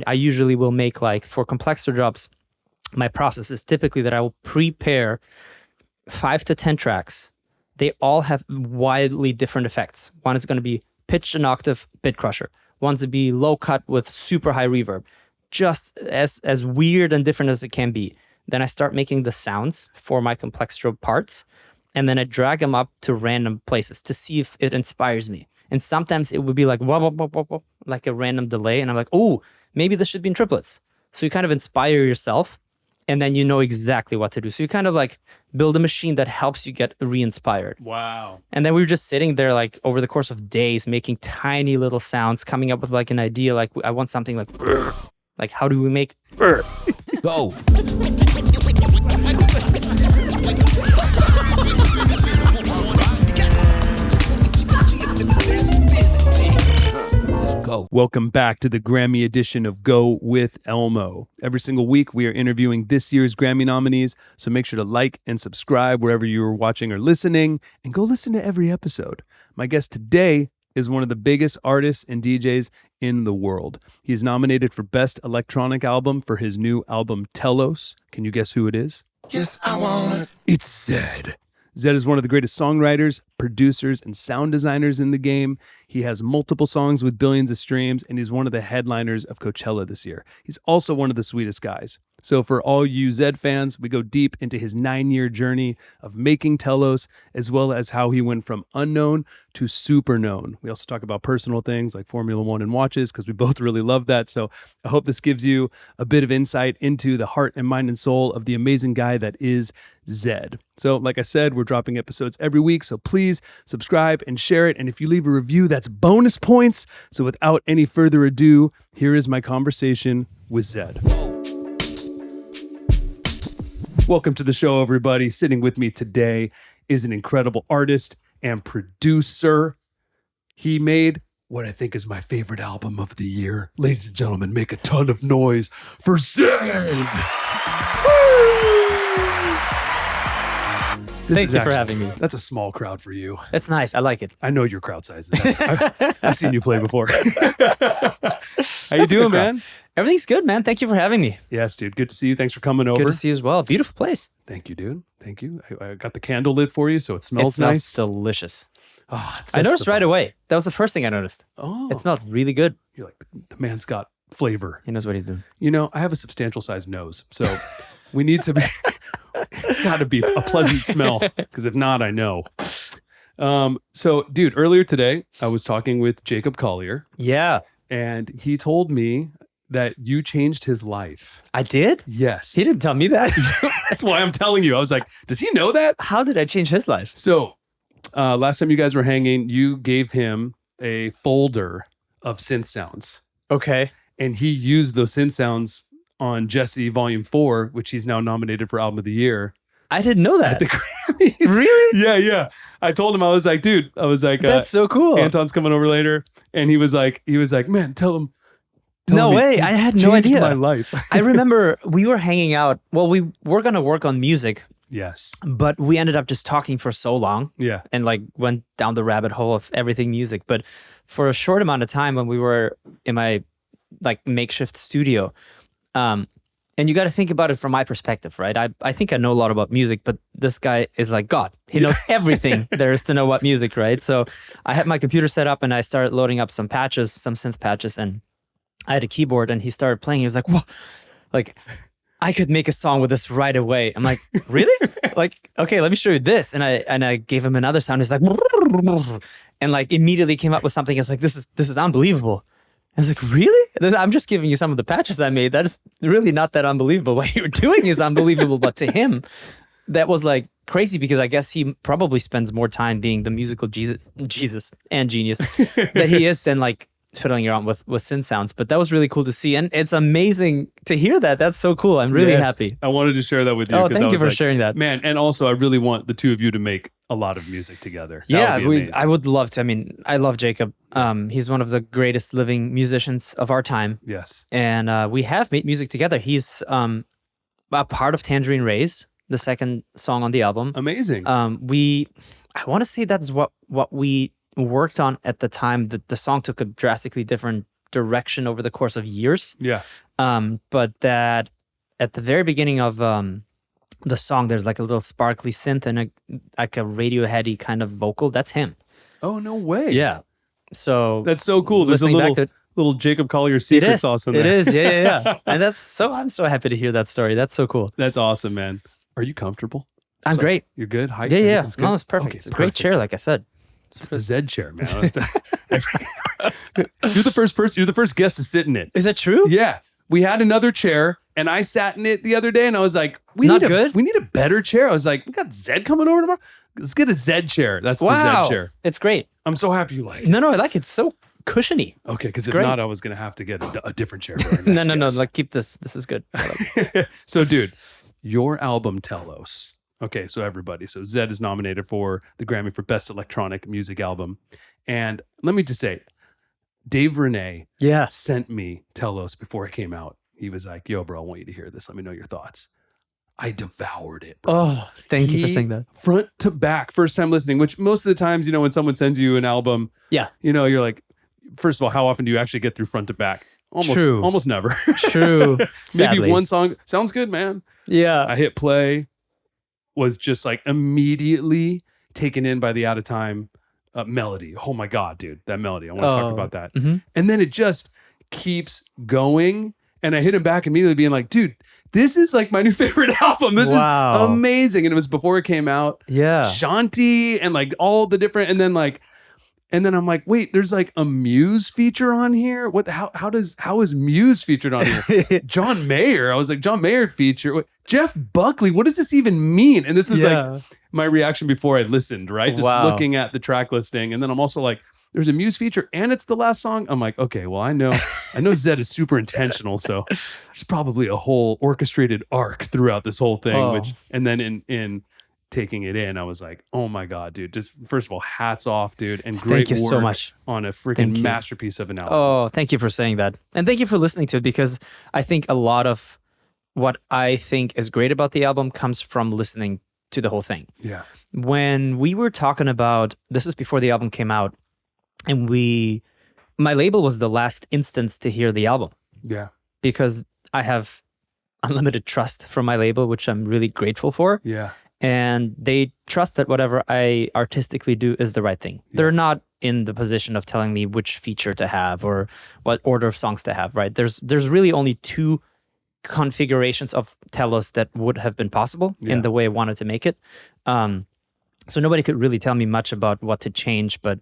I usually will make like for complexer drops, my process is typically that I will prepare 5 to 10 tracks. They all have widely different effects. One is going to be pitch an octave bit crusher. One's to be low cut with super high reverb. Just as weird and different as it can be. Then I start making the sounds for my complextro parts, and then I drag them up to random places to see if it inspires me. And sometimes it would be like wah, wah, wah, wah, wah, like a random delay, and I'm like, oh, maybe this should be in triplets. So you kind of inspire yourself, and then you know exactly what to do. So you kind of like build a machine that helps you get re-inspired. Wow. And then we were just sitting there like over the course of days, making tiny little sounds, coming up with like an idea, like I want something like how do we make Go. Go. Welcome back to the Grammy edition of Go with Elmo. Every single week, we are interviewing this year's Grammy nominees, so make sure to like and subscribe wherever you are watching or listening, and go listen to every episode. My guest today is one of the biggest artists and DJs in the world. He is nominated for Best Electronic Album for his new album, Telos. Can you guess who it is? Yes, I want it. It's Zedd. Zedd is one of the greatest songwriters, producers, and sound designers in the game. He has multiple songs with billions of streams, and he's one of the headliners of Coachella this year. He's also one of the sweetest guys. So for all you Zedd fans, we go deep into his 9-year journey of making Telos, as well as how he went from unknown to super known. We also talk about personal things like Formula One and watches, because we both really love that. So I hope this gives you a bit of insight into the heart and mind and soul of the amazing guy that is Zedd. So like I said, we're dropping episodes every week, so please subscribe and share it. And if you leave a review, that's bonus points. So without any further ado, here is my conversation with Zedd. Welcome to the show, everybody. Sitting with me today is an incredible artist and producer. He made what I think is my favorite album of the year. Ladies and gentlemen, make a ton of noise for Zedd! Thank you for having me. That's a small crowd for you. It's nice. I like it. I know your crowd sizes. I've seen you play before. How you doing, man? Everything's good, man. Thank you for having me. Yes, dude. Good to see you. Thanks for coming over. Good to see you as well. Beautiful place. Thank you, dude. Thank you. I got the candle lit for you, so it It smells smells nice. delicious. Oh, I noticed right away. That was the first thing I noticed. Oh, It smelled really good. you're like, the man's got flavor. He knows what he's doing. You know, I have a substantial sized nose, so we need to be, it's got to be a pleasant smell, because if not, I know. So, dude, earlier today, I was talking with Jacob Collier, Yeah, and he told me that you changed his life. I did? Yes. He didn't tell me that. That's why I'm telling you. I was like, does he know that? How did I change his life? So, last time you guys were hanging, you gave him a folder of synth sounds, Okay. and he used those synth sounds on Jesse Volume 4, which he's now nominated for Album of the Year I didn't know at that. the Grammys. Really? Yeah. I told him, I was like, That's so cool. Anton's coming over later, and he was like, man, tell him. No way. He I had no changed idea. my life. I remember we were hanging out. Well, we were going to work on music, Yes. but we ended up just talking for so long Yeah. and like went down the rabbit hole of everything music. But for a short amount of time when we were in my like makeshift studio, and you got to think about it from my perspective, right? I think I know a lot about music, but this guy is like God. He knows everything there is to know about music, right? So I had my computer set up and I started loading up some patches, some synth patches, and I had a keyboard and he started playing. He was like, whoa, like I could make a song with this right away. I'm like, really? Like, okay, let me show you this. And I gave him another sound. He's like, and like immediately came up with something. It's like, this is unbelievable. I was like, really? I'm just giving you some of the patches I made. That is really not that unbelievable. What you're doing is unbelievable. But to him, that was like crazy, because I guess he probably spends more time being the musical Jesus and genius that he is than like fiddling around with synth sounds. But that was really cool to see. And it's amazing to hear that. That's so cool. I'm really happy. I wanted to share that with you. Oh, thank you for sharing that. Man, and also I really want the two of you to make a lot of music together. That Yeah, would be amazing. I would love to. I mean, I love Jacob. He's one of the greatest living musicians of our time. Yes. And we have made music together. He's a part of Tangerine Rays, the second song on the album. Amazing. I want to say that's what we worked on at the time. The song took a drastically different direction over the course of years. Yeah. But that at the very beginning of the song, there's like a little sparkly synth and like a Radioheady kind of vocal. That's him. Oh, no way. Yeah. So That's so cool. There's a listening back to it, little Jacob Collier it secret is. sauce in It there. is. Yeah. And I'm so happy to hear that story. That's so cool. That's awesome, man. Are you comfortable? I'm So- great. You're good? Height? Yeah. Everything's good? No, it's perfect. Okay, It's a great chair, like I said. It's the Zedd chair, man. You're the first person. You're the first guest to sit in it. Is that true? Yeah, we had another chair, and I sat in it the other day, and I was like, "We Not need good? We need a better chair." I was like, "We got Zedd coming over tomorrow. Let's get a Zedd chair." That's the Wow. Zedd chair. It's great. I'm so happy you like it. No, I like it. It's so cushiony. Okay, because if Great. not, I was gonna have to get a different chair. For our No, next no. guest. Like, keep this. This is good. So, dude, your album Telos. Okay, so everybody. So Zedd is nominated for the Grammy for Best Electronic Music Album. And let me just say, Dave Renee Yeah. sent me Telos before it came out. He was like, yo, bro, I want you to hear this. Let me know your thoughts. I devoured it, bro. Oh, thank you for He- saying that. Front to back, first time listening, which most of the times, you know, when someone sends you an album, Yeah. you know, you're like, first of all, how often do you actually get through front to back? True. Almost never. True. Maybe Sadly. one song sounds good, man. Yeah. I hit play, was just like immediately taken in by the Out of Time melody. Oh my God, dude, that melody. I want to talk about that. Mhm. And then it just keeps going. And I hit him back immediately being like, dude, this is like my new favorite album. This Wow. is amazing. And it was before it came out. Yeah. Shanti and like all the different, and then I'm like, wait, there's like a Muse feature on here. What? How is Muse featured on here? John Mayer. I was like, John Mayer feature. What? Jeff Buckley. What does this even mean? And this is like my reaction before I listened, right? Just Wow. looking at the track listing, and then I'm also like, there's a Muse feature, and it's the last song. I'm like, okay, well, I know Zedd is super intentional, so there's probably a whole orchestrated arc throughout this whole thing. Oh. And then in taking it in, I was like, oh my God, dude. Just first of all, hats off, dude. And great Thank you work so much. on a Thank freaking you. masterpiece of an album. Oh, thank you for saying that. And thank you for listening to it, because I think a lot of what I think is great about the album comes from listening to the whole thing. Yeah. When we were talking about, this is before the album came out, and my label was the last instance to hear the album, Yeah. because I have unlimited trust from my label, which I'm really grateful for. Yeah. And they trust that whatever I artistically do is the right thing. They're Yes. not in the position of telling me which feature to have or what order of songs to have, right? There's really only two configurations of Telos that would have been possible in the way I wanted to make it. So nobody could really tell me much about what to change, but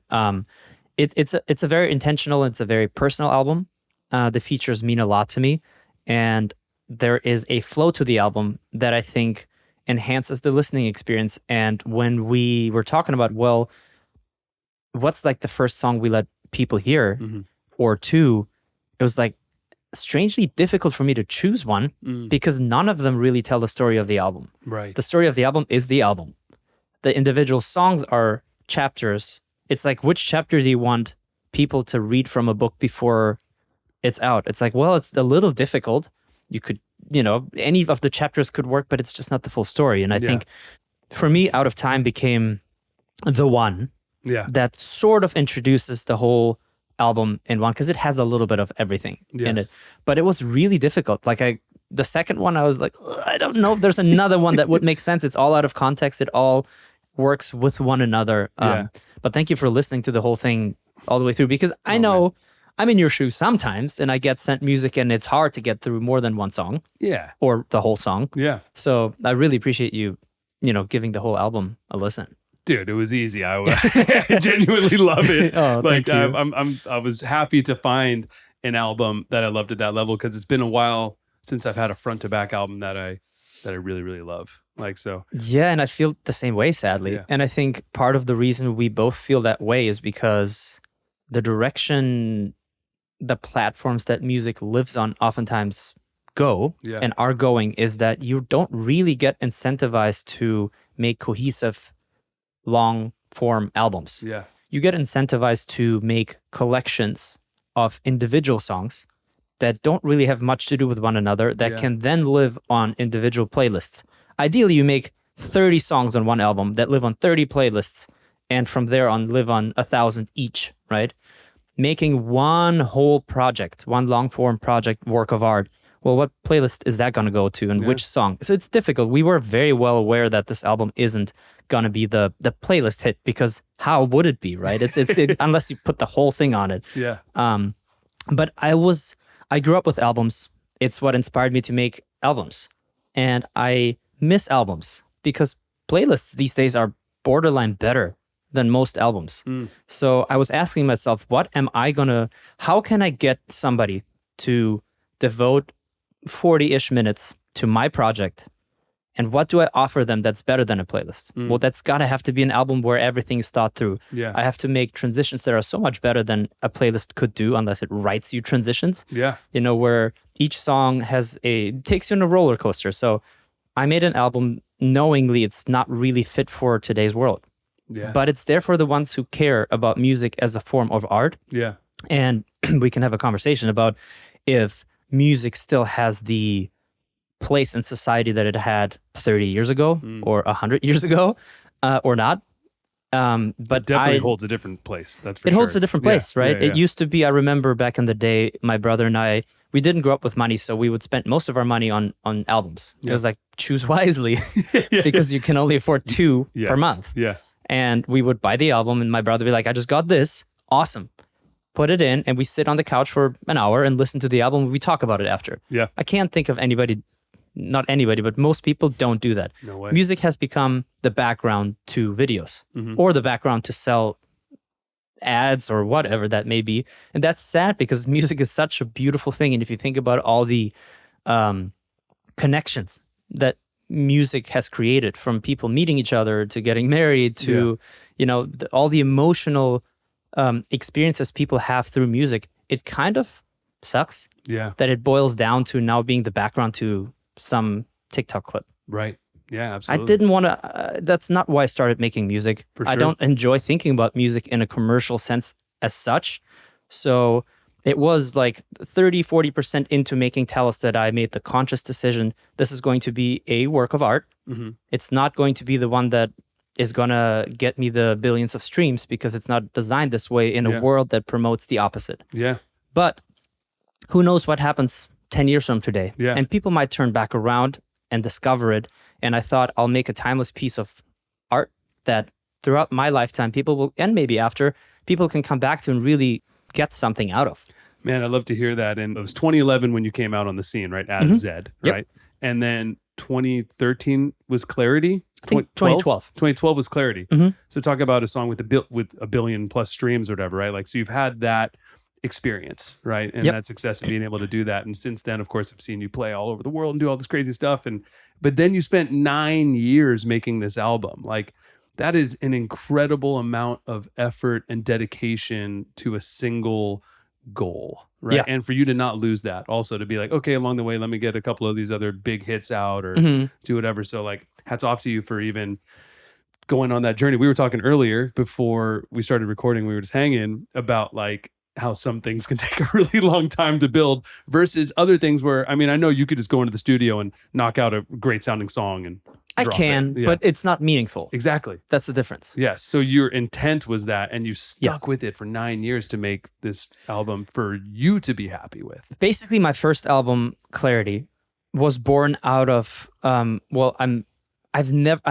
it's a very intentional, it's a very personal album. The features mean a lot to me, and there is a flow to the album that I think enhances the listening experience. And when we were talking about, well, what's like the first song we let people hear, or two, it was like strangely difficult for me to choose one, because none of them really tell the story of the album. Right. The story of the album is the album. The individual songs are chapters. It's like, which chapter do you want people to read from a book before it's out? It's like, well, it's a little difficult. You could, any of the chapters could work, but it's just not the full story. And I think for me, Out of Time became the one that sort of introduces the whole album in one, because it has a little bit of everything in it. But it was really difficult. Like the second one, I was like, I don't know if there's another one that would make sense. It's all out of context. It all works with one another. But thank you for listening to the whole thing all the way through, because I know I'm in your shoes sometimes, and I get sent music, and it's hard to get through more than one song or the whole song. Yeah. So I really appreciate you, giving the whole album a listen. Dude, it was easy. I genuinely love it. Oh, like thank you. I was happy to find an album that I loved at that level, because it's been a while since I've had a front to back album that I really, really love. Like, so. Yeah, and I feel the same way, sadly. Yeah. And I think part of the reason we both feel that way is because the direction the platforms that music lives on oftentimes go and are going is that you don't really get incentivized to make cohesive long form albums. Yeah. You get incentivized to make collections of individual songs that don't really have much to do with one another, that can then live on individual playlists. Ideally, you make 30 songs on one album that live on 30 playlists, and from there on live on 1,000 each, right? making one whole project, one long form project, work of art. Well, what playlist is that going to go to, and which song? So it's difficult. We were very well aware that this album isn't going to be the playlist hit, because how would it be, right? It's unless you put the whole thing on it. Yeah. But I grew up with albums. It's what inspired me to make albums. And I miss albums because playlists these days are borderline better than most albums. So I was asking myself, how can I get somebody to devote 40-ish minutes to my project, and what do I offer them that's better than a playlist? Well, that's gotta have to be an album where everything is thought through. Yeah. I have to make transitions that are so much better than a playlist could do, unless it writes you transitions. Yeah. Where each song takes you on a roller coaster. So I made an album knowingly it's not really fit for today's world. Yes. But it's there for the ones who care about music as a form of art. Yeah. And we can have a conversation about if music still has the place in society that it had 30 years ago or 100 years ago or not. But it definitely holds a different place. That's for sure. It holds a different place, right? Yeah. It used to be, I remember back in the day, my brother and I, we didn't grow up with money, so we would spend most of our money on albums. It was like, choose wisely because you can only afford 2 per month. Yeah. And we would buy the album, and my brother would be like, I just got this. Awesome. Put it in, and we sit on the couch for an hour and listen to the album, and we talk about it after. Yeah. I can't think of anybody, not anybody, but most people don't do that. No way. Music has become the background to videos or the background to sell ads or whatever that may be. And that's sad because music is such a beautiful thing. And if you think about all the connections that music has created, from people meeting each other to getting married to, all the emotional experiences people have through music, it kind of sucks that it boils down to now being the background to some TikTok clip. Right. Yeah, absolutely. I didn't want to, that's not why I started making music. For I sure. don't enjoy thinking about music in a commercial sense as such. So it was like 30-40% into making Telos that I made the conscious decision, this is going to be a work of art. It's not going to be the one that is going to get me the billions of streams, because it's not designed this way in a world that promotes the opposite. Yeah. But who knows what happens 10 years from today. Yeah. And people might turn back around and discover it. And I thought I'll make a timeless piece of art that throughout my lifetime, people will, and maybe after, people can come back to and really get something out of. Man, I'd love to hear that. And it was 2011 when you came out on the scene, right? As Zedd, right? And then 2013 was Clarity. I think 2012. 2012 was Clarity. So talk about a song with a billion plus streams or whatever, right? Like, so you've had that experience, right? And that success of being able to do that. And since then, of course, I've seen you play all over the world and do all this crazy stuff. But then you spent 9 years making this album. Like, that is an incredible amount of effort and dedication to a single goal, right? And for you to not lose that, also to be like, okay, along the way, let me get a couple of these other big hits out or do whatever. So like, hats off to you for even going on that journey. We were talking earlier before we started recording, we were just hanging about like how some things can take a really long time to build versus other things where, I mean, I know you could just go into the studio and knock out a great sounding song and I can, but it's not meaningful. Exactly. That's the difference. Yes. So your intent was that, and you stuck with it for 9 years to make this album for you to be happy with. Basically, my first album, Clarity, was born out of I've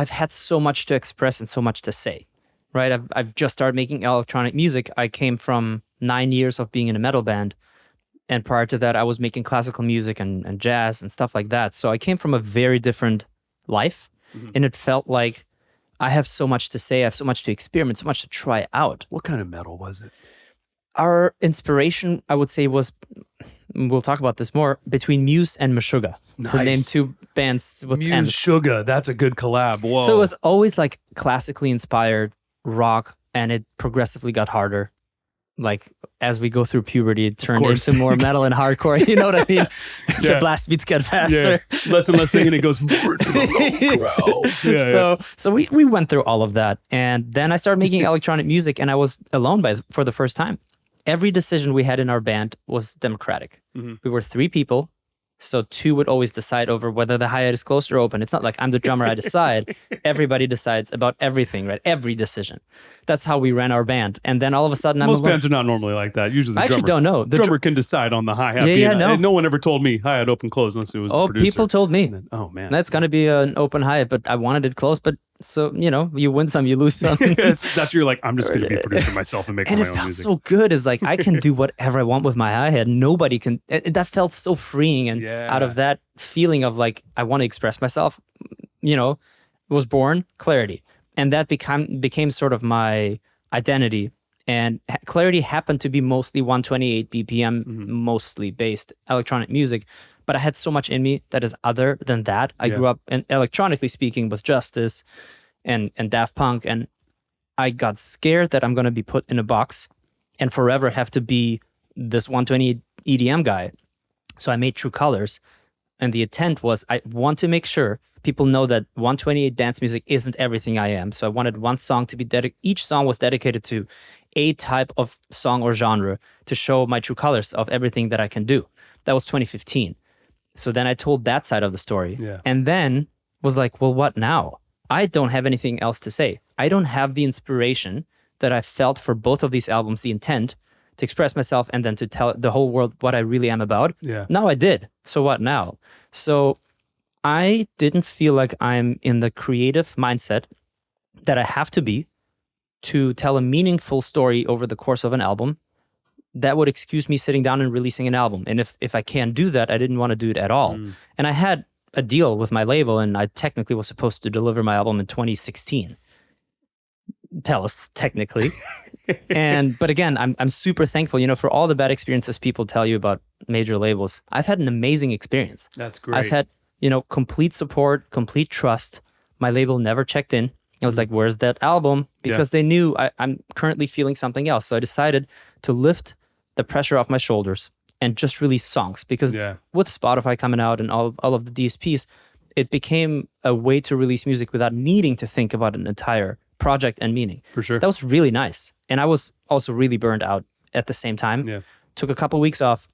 had so much to express and so much to say, right? I've just started making electronic music. I came from 9 years of being in a metal band, and prior to that, I was making classical music and jazz and stuff like that. So I came from a very different life. And it felt like I have so much to say, I have so much to experiment, so much to try out. What kind of metal was it? Our inspiration, I would say, was, we'll talk about this more, between Muse and Meshuggah. Nice. We named two bands with Muse M's. Sugar, that's a good collab. Whoa. So it was always like classically inspired rock, and it progressively got harder. Like as we go through puberty, it turned into more metal and hardcore. You know what I mean? The blast beats get faster. Yeah. Less and less singing, it goes more So we went through all of that. And then I started making electronic music, and I was alone for the first time. Every decision we had in our band was democratic. We were 3 people So two would always decide over whether the hi-hat is closed or open. It's not like I'm the drummer, I decide. Everybody decides about everything, right? Every decision. That's how we ran our band. And then all of a sudden, Most bands are not normally like that. Usually the I actually drummer, don't know. The drummer can decide on the hi-hat. Yeah, no. No one ever told me hi-hat open close unless it was the producer. People told me. Then, oh, man. That's going to be an open hi-hat, but I wanted it closed. But so, you win some, you lose some. That's you're like, I'm just going to be a producer myself and make And my it own felt music. so good. Is like, I can do whatever I want with my hi-hat. Nobody can. That felt so freeing. And out of that feeling of like, I want to express myself, was born Clarity. And that became sort of my identity. And Clarity happened to be mostly 128 BPM, mostly based electronic music. But I had so much in me that is other than that. I grew up, electronically speaking, with Justice and Daft Punk. And I got scared that I'm going to be put in a box and forever have to be this 128 EDM guy. So I made True Colors. And the intent was, I want to make sure people know that 128 dance music isn't everything I am. So I wanted one song to be each song was dedicated to a type of song or genre to show my true colors of everything that I can do. That was 2015. So then I told that side of the story. Yeah. And then was like, well, what now? I don't have anything else to say. I don't have the inspiration that I felt for both of these albums, the intent to express myself and then to tell the whole world what I really am about. Yeah. Now I did. So what now? So I didn't feel like I'm in the creative mindset that I have to be to tell a meaningful story over the course of an album. That would excuse me sitting down and releasing an album. And if I can't do that, I didn't want to do it at all. And I had a deal with my label, and I technically was supposed to deliver my album in 2016. Telos, technically. But again, I'm super thankful, for all the bad experiences people tell you about major labels. I've had an amazing experience. That's great. I've had, complete support, complete trust. My label never checked in. I was like, where's that album? Because they knew I'm currently feeling something else. So I decided to lift the pressure off my shoulders and just release songs. Because with Spotify coming out and all of the DSPs, it became a way to release music without needing to think about an entire project and meaning. For sure. That was really nice. And I was also really burned out at the same time. Yeah. Took a couple weeks off,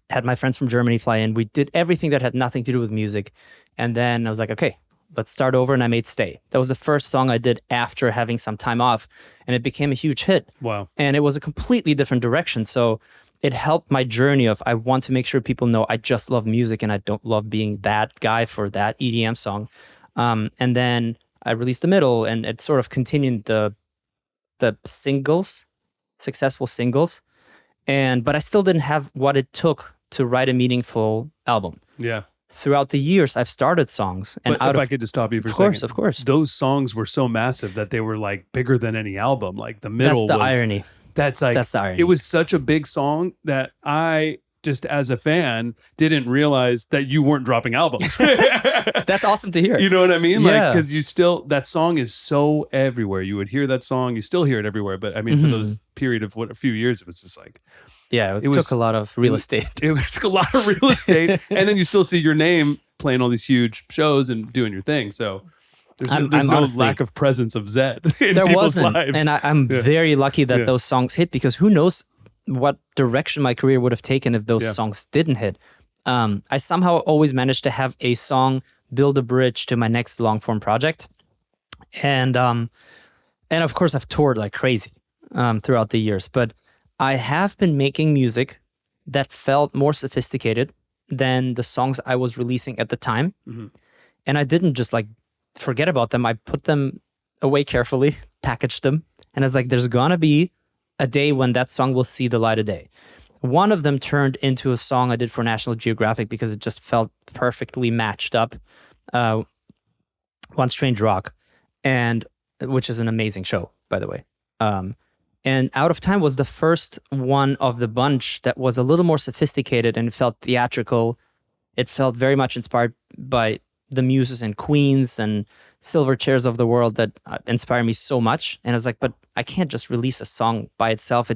had my friends from Germany fly in. We did everything that had nothing to do with music. And then I was like, okay, let's start over. And I made Stay. That was the first song I did after having some time off. And it became a huge hit. Wow. And it was a completely different direction. So it helped my journey of, I want to make sure people know I just love music and I don't love being that guy for that EDM song. And then I released The Middle, and it sort of continued the singles, successful singles. But I still didn't have what it took to write a meaningful album. Yeah. Throughout the years, I've started songs. And But if I could just stop you for a second. Of course. Those songs were so massive that they were like bigger than any album. Like The Middle That's the irony. That's the irony. It was such a big song that I, just as a fan, didn't realize that you weren't dropping albums. That's awesome to hear. You know what I mean? Yeah. Like, because that song is so everywhere. You would hear that song, you still hear it everywhere. But I mean, for those period of a few years, it was just like, it took a lot of real estate. It took a lot of real estate. And then you still see your name playing all these huge shows and doing your thing. So there's no honestly, lack of presence of Zedd in there people's wasn't. lives. And I'm very lucky that those songs hit, because who knows what direction my career would have taken if those songs didn't hit. I somehow always managed to have a song build a bridge to my next long form project. And of course I've toured like crazy throughout the years, but I have been making music that felt more sophisticated than the songs I was releasing at the time. And I didn't just like forget about them. I put them away carefully, packaged them, and I was like, there's gonna be a day when that song will see the light of day. One of them turned into a song I did for National Geographic because it just felt perfectly matched up. One Strange Rock, and which is an amazing show, by the way. And Out of Time was the first one of the bunch that was a little more sophisticated and felt theatrical. It felt very much inspired by the Muses and Queens and Silverchairs of the world that inspire me so much. And I was like, but I can't just release a song by itself.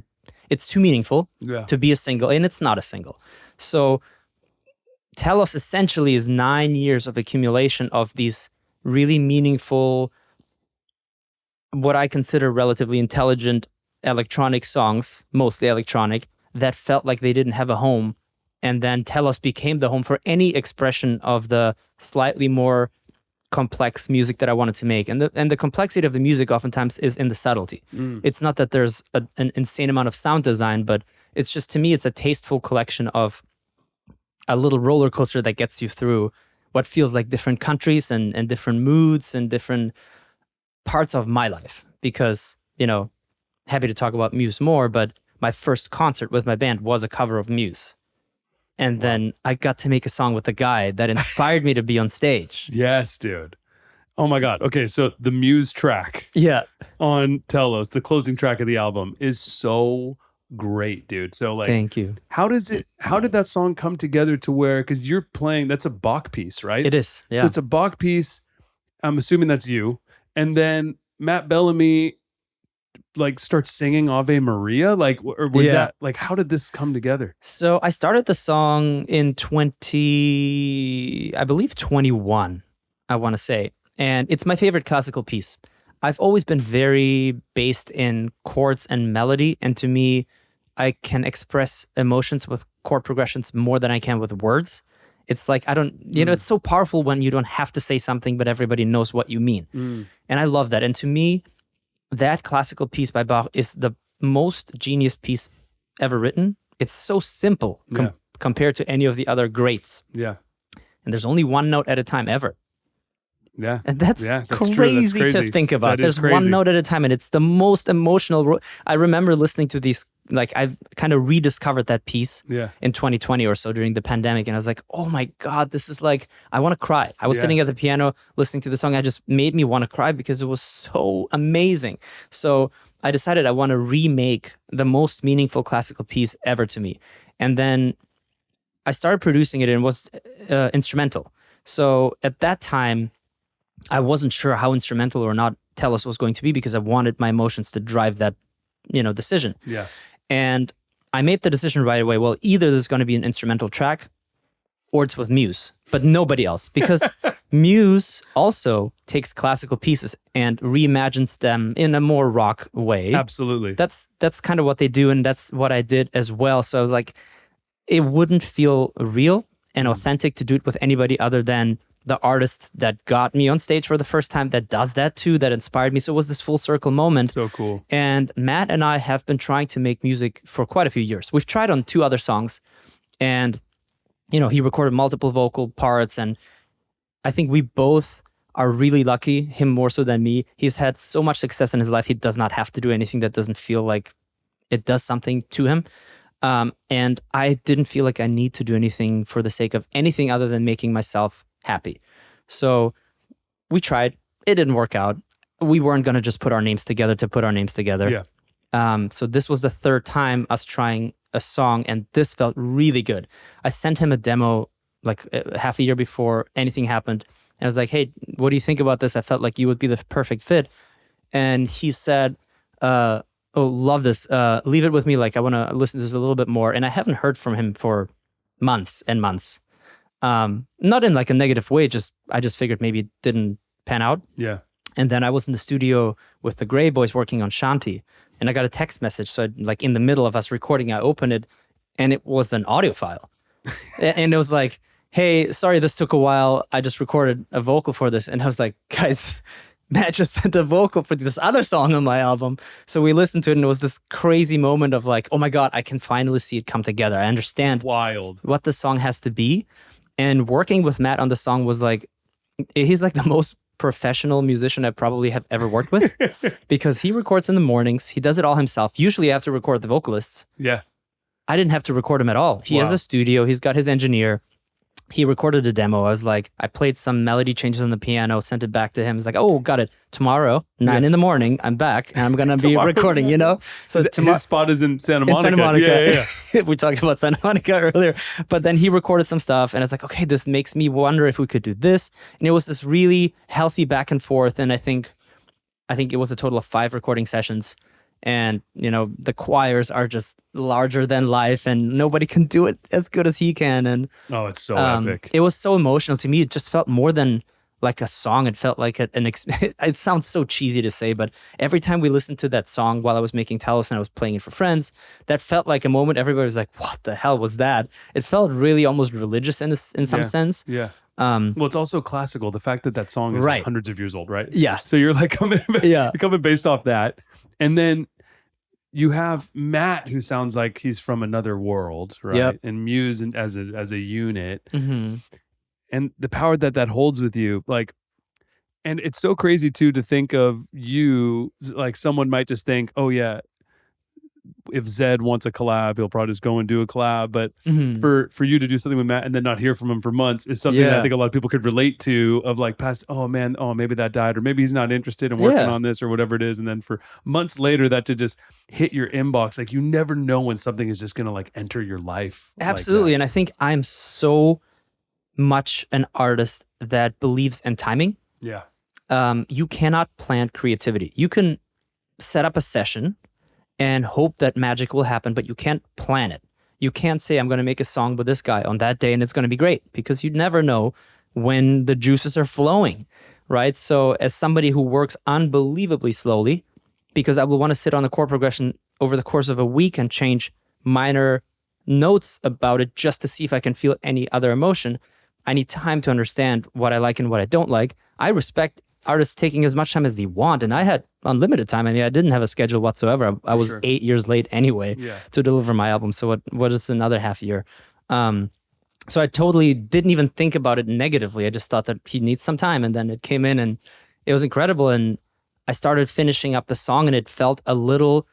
It's too meaningful to be a single, and it's not a single. So Telos essentially is 9 years of accumulation of these really meaningful, what I consider relatively intelligent electronic songs, mostly electronic, that felt like they didn't have a home And then Telos became the home for any expression of the slightly more complex music that I wanted to make. And the complexity of the music oftentimes is in the subtlety. It's not that there's an insane amount of sound design, but it's just, to me, it's a tasteful collection of a little roller coaster that gets you through what feels like different countries and different moods and different parts of my life. Because, you know, happy to talk about Muse more, but my first concert with my band was a cover of Muse. And then I got to make a song with a guy that inspired me to be on stage. Yes, dude. Oh my God. Okay, so the Muse track Yeah. on Telos, the closing track of the album, is so great, dude. So like, Thank you. how did that song come together to where, because you're playing, that's a Bach piece, right? It is. Yeah. So it's a Bach piece. I'm assuming that's you. And then Matt Bellamy like starts singing Ave Maria, like, or was that like, how did this come together? So I started the song in 21, I want to say. And it's my favorite classical piece. I've always been very based in chords and melody. And to me, I can express emotions with chord progressions more than I can with words. It's like, it's so powerful when you don't have to say something, but everybody knows what you mean. And I love that. And to me, that classical piece by Bach is the most genius piece ever written. It's so simple compared to any of the other greats. Yeah. And there's only one note at a time ever. Yeah. And that's crazy to think about. There's one note at a time, and it's the most emotional. I remember listening to these, like, I've kind of rediscovered that piece in 2020 or so during the pandemic. And I was like, oh my God, this is like, I want to cry. I was sitting at the piano listening to the song. It just made me want to cry because it was so amazing. So I decided I want to remake the most meaningful classical piece ever to me. And then I started producing it, and it was instrumental. So at that time, I wasn't sure how instrumental or not Telos was going to be because I wanted my emotions to drive that, decision. Yeah. And I made the decision right away. Well, either there's going to be an instrumental track or it's with Muse, but nobody else. Because Muse also takes classical pieces and reimagines them in a more rock way. Absolutely. That's kind of what they do, and that's what I did as well. So I was like, it wouldn't feel real and authentic to do it with anybody other than the artist that got me on stage for the first time, that does that too, that inspired me. So it was this full circle moment. So cool. And Matt and I have been trying to make music for quite a few years. We've tried on 2 other songs, and, he recorded multiple vocal parts. And I think we both are really lucky, him more so than me. He's had so much success in his life. He does not have to do anything that doesn't feel like it does something to him. And I didn't feel like I need to do anything for the sake of anything other than making myself happy. So we tried. It didn't work out. We weren't going to just put our names together to put our names together. Yeah. So this was the 3rd time us trying a song, and this felt really good. I sent him a demo like half a year before anything happened. And I was like, hey, what do you think about this? I felt like you would be the perfect fit. And he said, oh, love this. Leave it with me. Like, I want to listen to this a little bit more. And I haven't heard from him for months and months. Not in like a negative way, I just figured maybe it didn't pan out. Yeah. And then I was in the studio with the Gray Boys working on Shanti, and I got a text message. So like in the middle of us recording, I opened it, and it was an audio file. And it was like, hey, sorry, this took a while. I just recorded a vocal for this. And I was like, guys, Matt just sent a vocal for this other song on my album. So we listened to it, and it was this crazy moment of like, oh my God, I can finally see it come together. I understand what the song has to be. And working with Matt on the song was like, he's like the most professional musician I probably have ever worked with, because he records in the mornings. He does it all himself. Usually I have to record the vocalists. Yeah. I didn't have to record him at all. He has a studio. He's got his engineer. He recorded a demo. I played some melody changes on the piano, sent it back to him. He's like, oh, got it. Tomorrow, 9 in the morning, I'm back, and I'm going to be recording, So his spot is in Santa Monica. In Santa Monica. Yeah. We talked about Santa Monica earlier. But then he recorded some stuff, and I was like, okay, this makes me wonder if we could do this. And it was this really healthy back and forth. And I think it was a total of 5 recording sessions. And, the choirs are just larger than life, and nobody can do it as good as he can. And oh, it's so epic. It was so emotional to me. It just felt more than like a song. It felt like it sounds so cheesy to say, but every time we listened to that song while I was making Telos and I was playing it for friends, that felt like a moment everybody was like, what the hell was that? It felt really almost religious in some sense. Yeah. Well, it's also classical. The fact that song is like hundreds of years old, right? Yeah. So you're like you're coming based off that. And then you have Matt, who sounds like he's from another world, right? Yep. And Muse as a unit. Mm-hmm. And the power that holds with you, like, and it's so crazy too to think of you, like someone might just think, oh yeah, if Zedd wants a collab, he'll probably just go and do a collab. But for you to do something with Matt and then not hear from him for months is something that I think a lot of people could relate to, of like past, oh man, oh maybe that died, or maybe he's not interested in working on this or whatever it is. And then for months later that to just hit your inbox, like you never know when something is just going to like enter your life. Absolutely. Like and I think I'm so much an artist that believes in timing. Yeah. You cannot plan creativity. You can set up a session and hope that magic will happen, but you can't plan it. You can't say, I'm going to make a song with this guy on that day and it's going to be great, because you never know when the juices are flowing, right? So as somebody who works unbelievably slowly, because I will want to sit on the chord progression over the course of a week and change minor notes about it just to see if I can feel any other emotion, I need time to understand what I like and what I don't like. I respect artists taking as much time as they want, and I had unlimited time. I mean, I didn't have a schedule whatsoever. I was 8 years late anyway to deliver my album. So what is another half year? So I totally didn't even think about it negatively. I just thought that he needs some time, and then it came in and it was incredible. And I started finishing up the song and it felt a little,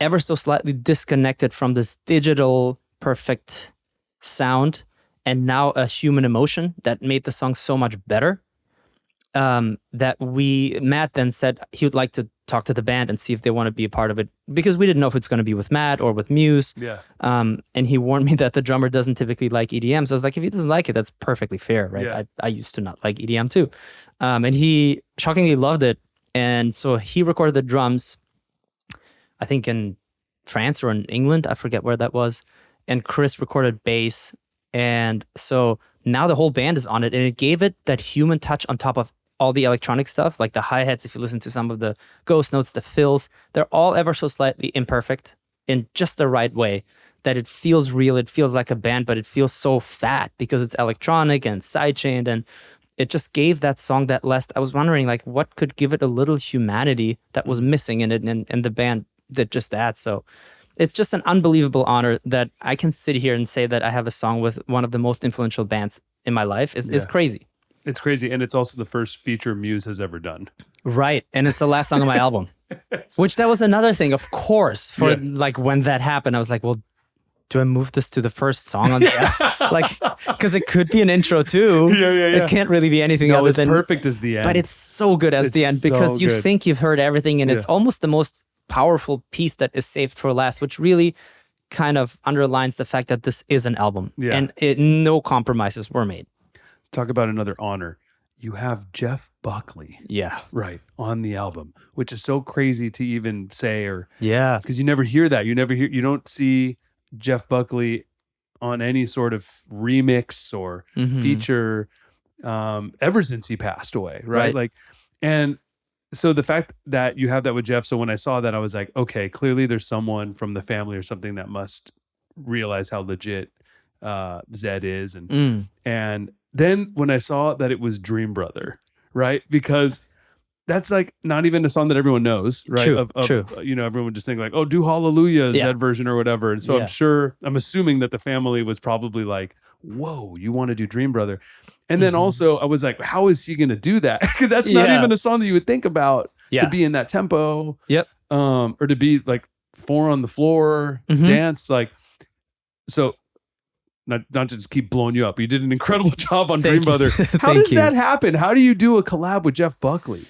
ever so slightly disconnected from this digital perfect sound, and now a human emotion that made the song so much better. Matt then said he would like to talk to the band and see if they want to be a part of it, because we didn't know if it's going to be with Matt or with Muse. Yeah. And he warned me that the drummer doesn't typically like EDM. So I was like, if he doesn't like it, that's perfectly fair, right? Yeah. I used to not like EDM too. And he shockingly loved it. And so he recorded the drums, I think in France or in England, I forget where that was. And Chris recorded bass. And so now the whole band is on it, and it gave it that human touch on top of all the electronic stuff, like the hi-hats. If you listen to some of the ghost notes, the fills, they're all ever so slightly imperfect in just the right way, that it feels real. It feels like a band, but it feels so fat because it's electronic and sidechained, and it just gave that song that last. I was wondering, like, what could give it a little humanity that was missing in it, and the band did just that. So it's just an unbelievable honor that I can sit here and say that I have a song with one of the most influential bands in my life. Is crazy. It's crazy. And it's also the first feature Muse has ever done. Right. And it's the last song on my album, which that was another thing, of course, for like when that happened, I was like, well, do I move this to the first song on the like, because it could be an intro too. Yeah. It can't really be anything other than perfect as the end. But it's so good as the end, because you think you've heard everything, and it's almost the most powerful piece that is saved for last, which really kind of underlines the fact that this is an album, and no compromises were made. Let's talk about another honor. You have Jeff Buckley, right, on the album, which is so crazy to even say, or because you never hear that. You don't see Jeff Buckley on any sort of remix or feature ever since he passed away, right? Like, and so the fact that you have that with Jeff, so when I saw that, I was like, okay, clearly there's someone from the family or something that must realize how legit Zedd is. And then when I saw that it was Dream Brother, right? Because that's like not even a song that everyone knows, right? True. You know, everyone would just think like, oh, do Hallelujah, Zedd version or whatever. And so I'm assuming that the family was probably like, whoa, you want to do Dream Brother? And then also I was like, how is he going to do that? Because that's not even a song that you would think about to be in that tempo. Or to be like 4 on the floor, dance. Like, so not to just keep blowing you up. You did an incredible job on Dream Brother. How does that happen? How do you do a collab with Jeff Buckley?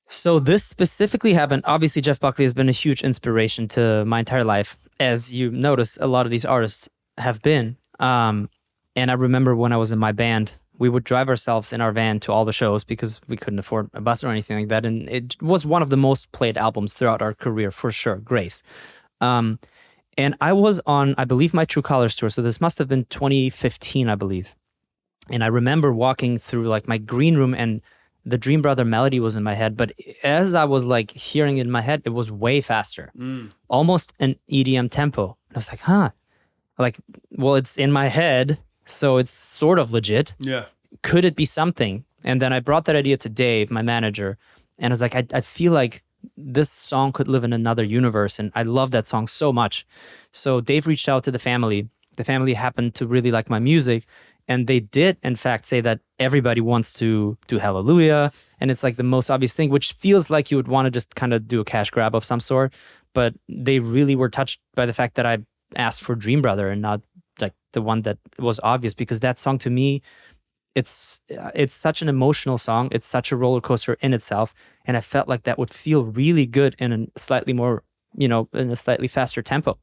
So this specifically happened. Obviously, Jeff Buckley has been a huge inspiration to my entire life. As you notice, a lot of these artists have been. And I remember when I was in my band, we would drive ourselves in our van to all the shows because we couldn't afford a bus or anything like that. And it was one of the most played albums throughout our career, for sure, Grace. And I was on, I believe, my True Colors tour. So this must have been 2015, I believe. And I remember walking through like my green room and the Dream Brother melody was in my head, but as I was like hearing it in my head, it was way faster, almost an EDM tempo. I was like, huh, like, well, it's in my head, so it's sort of legit. Yeah. Could it be something? And then I brought that idea to Dave, my manager, and I was like, I feel like this song could live in another universe, and I love that song so much. So Dave reached out to the family. The family happened to really like my music, and they did, in fact, say that everybody wants to do Hallelujah, and it's like the most obvious thing, which feels like you would want to just kind of do a cash grab of some sort, but they really were touched by the fact that I asked for Dream Brother and not like the one that was obvious, because that song to me, it's such an emotional song. It's such a roller coaster in itself, and I felt like that would feel really good in a slightly more, in a slightly faster tempo.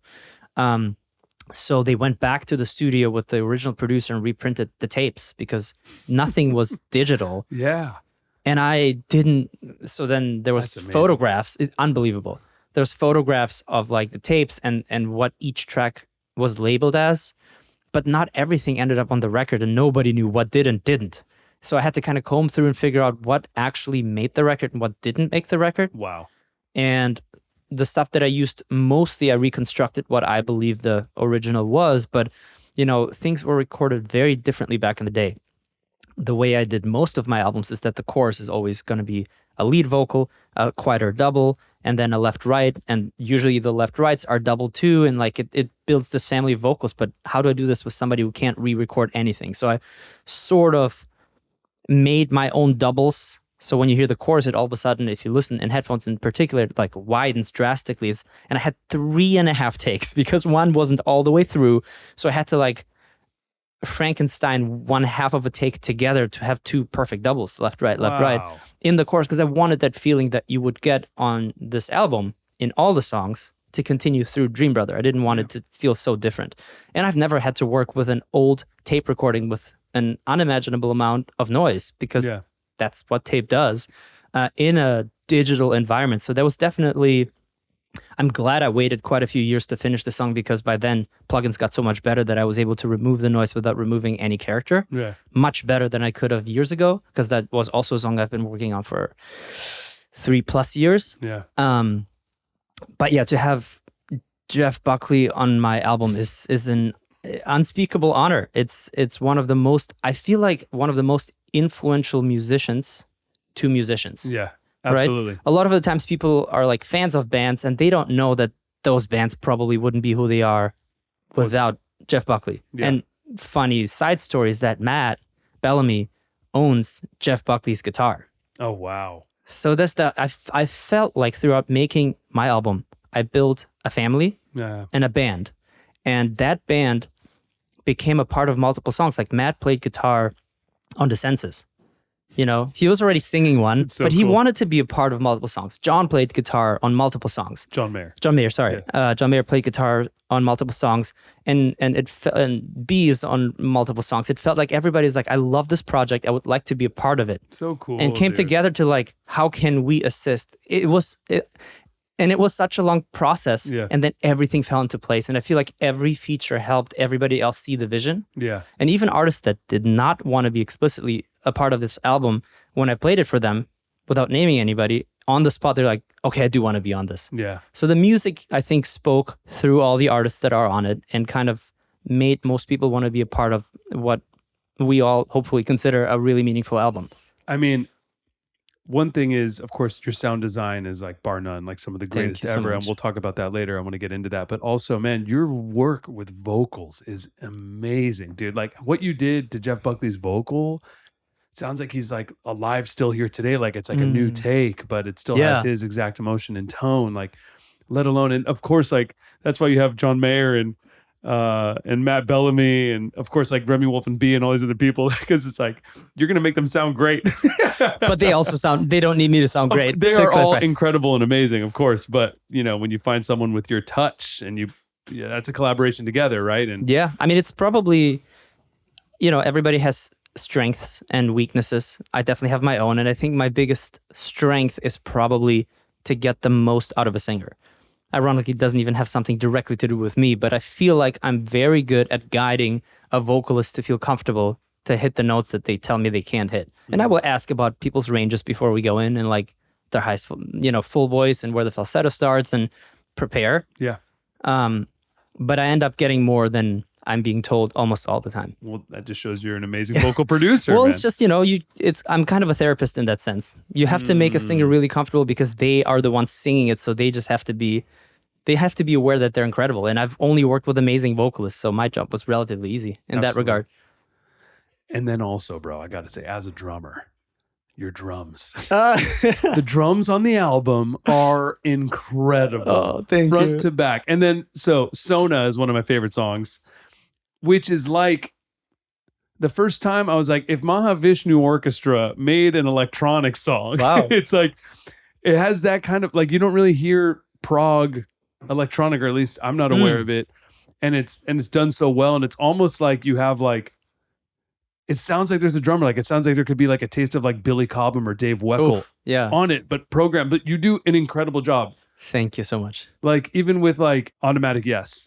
So they went back to the studio with the original producer and reprinted the tapes because nothing was digital. Yeah. And I didn't. So then there was photographs. Unbelievable. There's photographs of like the tapes and what each track was labeled as, but not everything ended up on the record, and nobody knew what did and didn't. So I had to kind of comb through and figure out what actually made the record and what didn't make the record. Wow. And the stuff that I used, mostly I reconstructed what I believe the original was, but things were recorded very differently back in the day. The way I did most of my albums is that the chorus is always going to be a lead vocal, a quieter double, and then a left right, and usually the left rights are double too, and like it builds this family of vocals. But how do I do this with somebody who can't re-record anything? So I sort of made my own doubles. So when you hear the chorus, it all of a sudden, if you listen in headphones in particular, it like widens drastically. And I had 3.5 takes because one wasn't all the way through. So I had to like Frankenstein 1/2 of a take together to have 2 perfect doubles, left, right, in the chorus, because I wanted that feeling that you would get on this album in all the songs to continue through Dream Brother. I didn't want it to feel so different. And I've never had to work with an old tape recording with an unimaginable amount of noise, because that's what tape does in a digital environment. So that was definitely, I'm glad I waited quite a few years to finish the song, because by then plugins got so much better that I was able to remove the noise without removing any character. Yeah. Much better than I could have years ago, because that was also a song I've been working on for 3+ years. Yeah. But yeah, to have Jeff Buckley on my album is an unspeakable honor. It's one of the most, I feel like one of the most influential musicians to musicians. Yeah, absolutely. Right? A lot of the times people are like fans of bands and they don't know that those bands probably wouldn't be who they are without Jeff Buckley. Yeah. And funny side story is that Matt Bellamy owns Jeff Buckley's guitar. Oh, wow. So that's I felt like throughout making my album, I built a family and a band. And that band became a part of multiple songs. Like Matt played guitar on DESCENSUS. He was already singing one, but he wanted to be a part of multiple songs. John played guitar on multiple songs. John Mayer, sorry. Yeah. John Mayer played guitar on multiple songs, and B is on multiple songs. It felt like everybody's like, I love this project. I would like to be a part of it. So cool. And came together to like, how can we assist? And it was such a long process. Yeah. And then everything fell into place. And I feel like every feature helped everybody else see the vision. Yeah. And even artists that did not want to be explicitly a part of this album, when I played it for them, without naming anybody, on the spot, they're like, okay, I do want to be on this. Yeah. So the music, I think, spoke through all the artists that are on it and kind of made most people want to be a part of what we all hopefully consider a really meaningful album. I mean, one thing is, of course, your sound design is like bar none, like some of the greatest ever. And we'll talk about that later. I want to get into that. But also, man, your work with vocals is amazing, dude. Like what you did to Jeff Buckley's vocal, sounds like he's like alive still here today. Like it's like a new take, but it still has his exact emotion and tone, like let alone. And of course, like that's why you have John Mayer and Matt Bellamy and of course like Remi Wolf and B and all these other people, because it's like you're gonna make them sound great. But they don't need me to sound great. They are all incredible and amazing, of course, but when you find someone with your touch and that's a collaboration together, right? And yeah, I mean, it's probably everybody has strengths and weaknesses. I definitely have my own, and I think my biggest strength is probably to get the most out of a singer. Ironically, it doesn't even have something directly to do with me, but I feel like I'm very good at guiding a vocalist to feel comfortable to hit the notes that they tell me they can't hit. And I will ask about people's ranges before we go in and like their highest, full voice and where the falsetto starts and prepare. Yeah. But I end up getting more than I'm being told almost all the time. Well, that just shows you're an amazing vocal producer. Well, man. it's just, I'm kind of a therapist in that sense. You have to make a singer really comfortable because they are the ones singing it. So they just have to be aware that they're incredible. And I've only worked with amazing vocalists. So my job was relatively easy in that regard. And then also, bro, I got to say, as a drummer, your drums. The drums on the album are incredible. Oh, thank you. Front to back. And then, so SONA is one of my favorite songs, which is like the first time I was like, if Mahavishnu Orchestra made an electronic song, wow. It's like, it has that kind of, like, you don't really hear prog electronic, or at least I'm not aware of it. And it's done so well. And it's almost like you have like, it sounds like there's a drummer. Like, it sounds like there could be like a taste of like Billy Cobham or Dave Weckl on it, but programmed. But you do an incredible job. Thank you so much. Like, even with like Automatic Yes,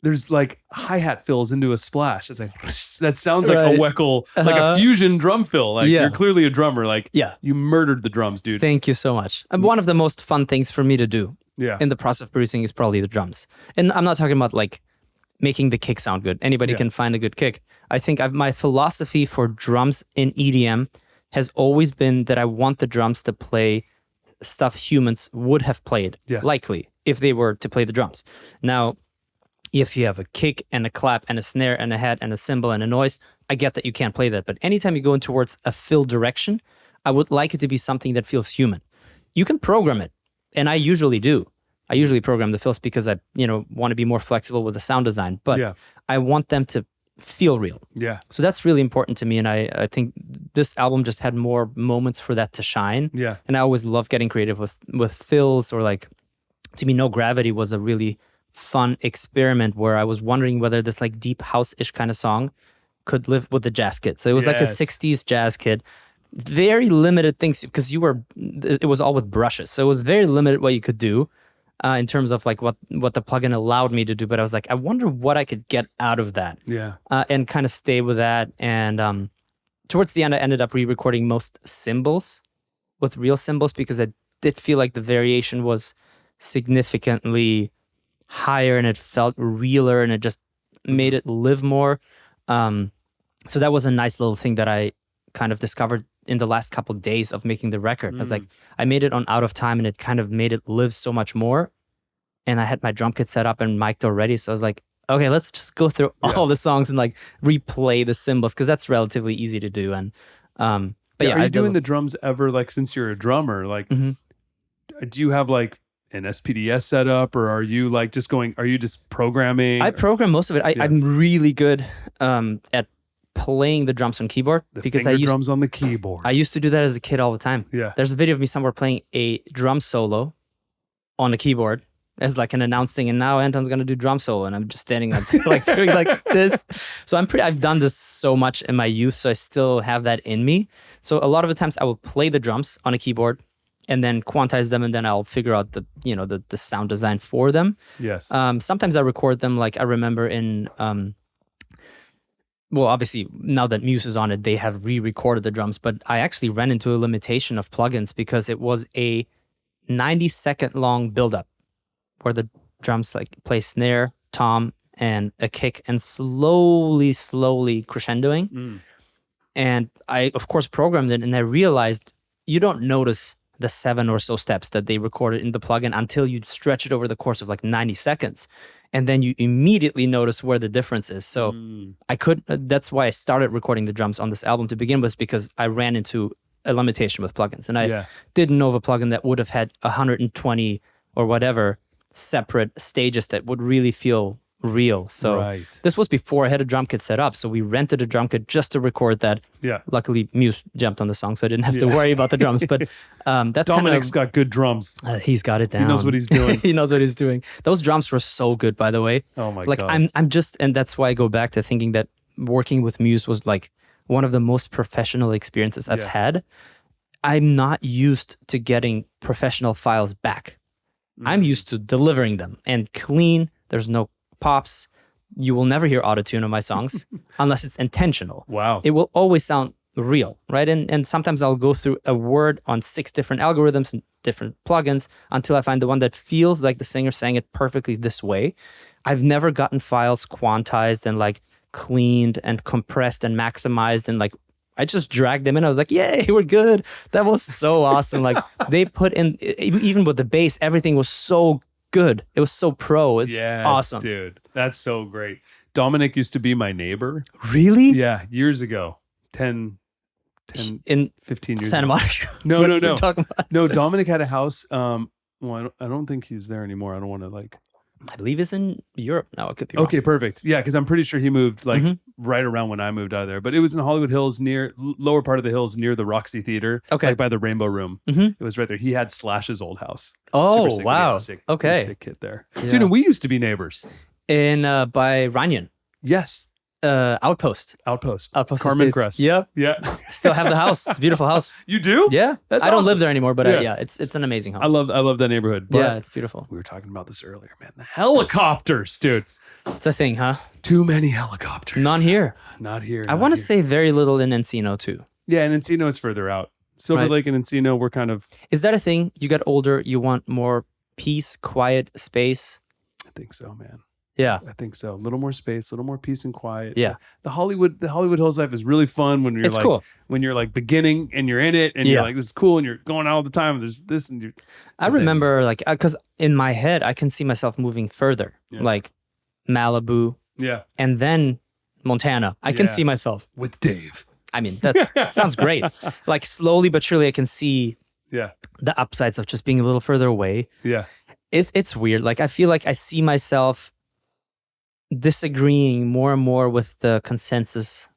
there's like hi-hat fills into a splash. It's like, that sounds like a Weckl, like a fusion drum fill. Like, you're clearly a drummer. Like, you murdered the drums, dude. Thank you so much. And one of the most fun things for me to do in the process of producing is probably the drums. And I'm not talking about like making the kick sound good. Anybody can find a good kick. I think my philosophy for drums in EDM has always been that I want the drums to play stuff humans would have played, likely, if they were to play the drums. Now, if you have a kick and a clap and a snare and a head and a cymbal and a noise, I get that you can't play that. But anytime you go in towards a fill direction, I would like it to be something that feels human. You can program it, and I usually do. I usually program the fills because I, want to be more flexible with the sound design, but I want them to feel real. Yeah. So that's really important to me, and I think this album just had more moments for that to shine. Yeah. And I always love getting creative with fills, or like, to me, No Gravity was a really fun experiment where I was wondering whether this like deep house-ish kind of song could live with the jazz kit. So it was like a 60s jazz kit. Very limited things because it was all with brushes. So it was very limited what you could do in terms of like what the plugin allowed me to do. But I was like, I wonder what I could get out of that. Yeah. And kind of stay with that. And towards the end, I ended up re-recording most cymbals with real cymbals because I did feel like the variation was significantly higher and it felt realer and it just made it live more. So that was a nice little thing that I kind of discovered in the last couple of days of making the record. I was like, I made it on Out of Time and it kind of made it live so much more. And I had my drum kit set up and mic'd already. So I was like, okay, let's just go through all the songs and like replay the cymbals because that's relatively easy to do. And but are you doing the drums ever, like, since you're a drummer, like do you have like an SPDS setup, or are you like are you just programming? I program most of it. I'm really good at playing the drums on keyboard because drums on the keyboard. I used to do that as a kid all the time. Yeah. There's a video of me somewhere playing a drum solo on a keyboard as like an announced thing, and now Anton's gonna do drum solo, and I'm just standing up like doing like this. So I've done this so much in my youth, so I still have that in me. So a lot of the times I will play the drums on a keyboard and then quantize them, and then I'll figure out the sound design for them. Yes. Sometimes I record them, like I remember in well, obviously, now that Muse is on it, they have re-recorded the drums, but I actually ran into a limitation of plugins because it was a 90-second long build-up where the drums like play snare, tom, and a kick, and slowly crescendoing. And I, of course, programmed it, and I realized you don't notice the 7 or so steps that they recorded in the plugin until you stretch it over the course of like 90 seconds. And then you immediately notice where the difference is. So that's why I started recording the drums on this album to begin with, because I ran into a limitation with plugins. And I didn't know of a plugin that would have had 120 or whatever separate stages that would really feel real. So this was before I had a drum kit set up. So we rented a drum kit just to record that. Yeah. Luckily, Muse jumped on the song, so I didn't have to worry about the drums. But that's Dominic's got good drums. He's got it down. He knows what he's doing. He knows what he's doing. Those drums were so good, by the way. Oh my God. I'm just, and that's why I go back to thinking that working with Muse was like one of the most professional experiences I've had. I'm not used to getting professional files back. I'm used to delivering them and clean. There's no pops. you will never hear autotune on my songs unless it's intentional. Wow. It will always sound real, right? And sometimes I'll go through a word on 6 different algorithms and different plugins until I find the one that feels like the singer sang it perfectly this way. I've never gotten files quantized and like cleaned and compressed and maximized and like I just dragged them in. I was like, yay, we're good. That was so awesome. Like they put in, even with the bass, everything was so good. It was so pro. It's awesome. Dude. That's so great. Dominic used to be my neighbor. Really? Yeah, years ago. 10, in 15 years Santa ago. Monica. No, What no, are we no. talking about? No, Dominic had a house. Well, I don't think he's there anymore. I don't want to like. I believe it's in Europe now. It could be wrong. Okay, perfect. Yeah, because I'm pretty sure he moved like Mhm. right around when I moved out of there. But it was in Hollywood Hills, near lower part of the hills, near the Roxy Theater. Okay. like by the Rainbow Room. Mhm. It was right there. He had Slash's old house. Oh, Super sick. He had wow. a sick, Okay. sick kid there, Yeah. dude. And we used to be neighbors. In by Runyon. Yes, Outpost. Outpost. Estates. Carmen Crest. Yep. Yeah. Still have the house. It's a beautiful house. You do? Yeah. That's I don't awesome. live there anymore, but Yeah. yeah, it's an amazing I home. love that neighborhood. But Yeah, it's beautiful. we were talking about this earlier, man. The helicopters, dude. It's a thing, huh? Too many helicopters. None here. Not here. I want to say very little in Encino too. Yeah, and Encino it's further out. Silver Right. Lake and Encino, we're kind of. Is that a thing? You get older, you want more peace, quiet, space. I think so, man. Yeah. I think so. A little more space, a little more peace and quiet. Yeah. The Hollywood Hills life is really fun when you're It's like cool. when you're like beginning and you're in it and you're Yeah. like this is cool and you're going out all the time. There's this and you're. I but then- remember like because in my head I can see myself moving further, Yeah. like Malibu Yeah, and then Montana. I can Yeah. see myself. with Dave. I mean, that sounds great. Like slowly but surely I can see Yeah, the upsides of just being a little further away. yeah, It's weird. Like I feel like I see myself disagreeing more and more with the consensus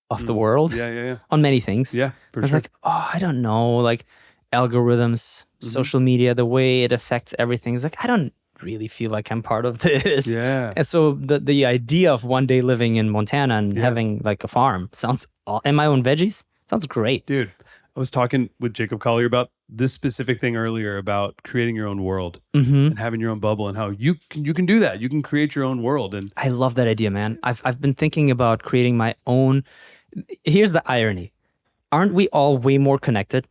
of the world yeah, yeah, yeah. on many things. Yeah, I for was sure. like, oh, I don't know, like algorithms, social media, the way it affects everything. It's like, I don't really feel like I'm part of this. yeah, And so the idea of one day living in Montana and Yeah. having like a farm sounds, and my own veggies sounds great. dude. I was talking with Jacob Collier about this specific thing earlier about creating your own world Hmm. and having your own bubble and how you can do that. You can create your own world and I love that idea, man. I've been thinking about creating my own. Here's the irony. Aren't we all way more connected?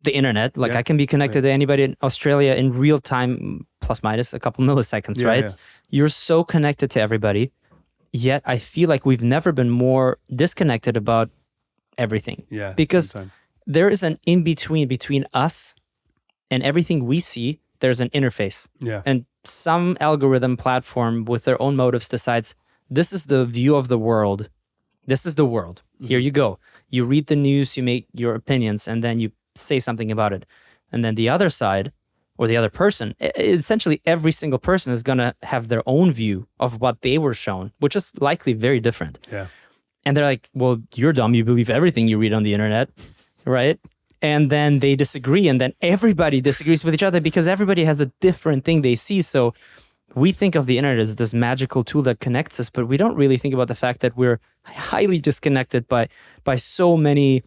The internet, like Yeah. I can be connected to anybody in Australia in real time, plus minus a couple milliseconds, Yeah, right? yeah. You're so connected to everybody. Yet I feel like we've never been more disconnected about everything. yeah, Because sometime. there is an in-between between us and everything we see. There's an interface. Yeah, And some algorithm platform with their own motives decides this is the view of the world. This is the world. Here you go. You read the news, you make your opinions, and then you say something about it. And then the other side or the other person, essentially every single person is going to have their own view of what they were shown, which is likely very different. yeah, And they're like, well, you're dumb. You believe everything you read on the internet, right? And then they disagree. And then everybody disagrees with each other because everybody has a different thing they see. So we think of the internet as this magical tool that connects us, but we don't really think about the fact that we're highly disconnected by so many,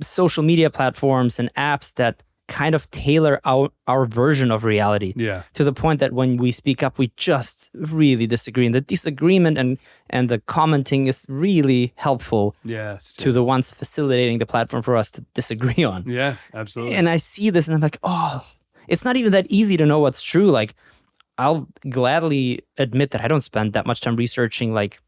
social media platforms and apps that kind of tailor our version of reality. yeah, To the point that when we speak up, we just really disagree. And the disagreement and the commenting is really helpful yes, to the ones facilitating the platform for us to disagree on. yeah, absolutely. And I see this and I'm like, oh, it's not even that easy to know what's true. Like, I'll gladly admit that I don't spend that much time researching like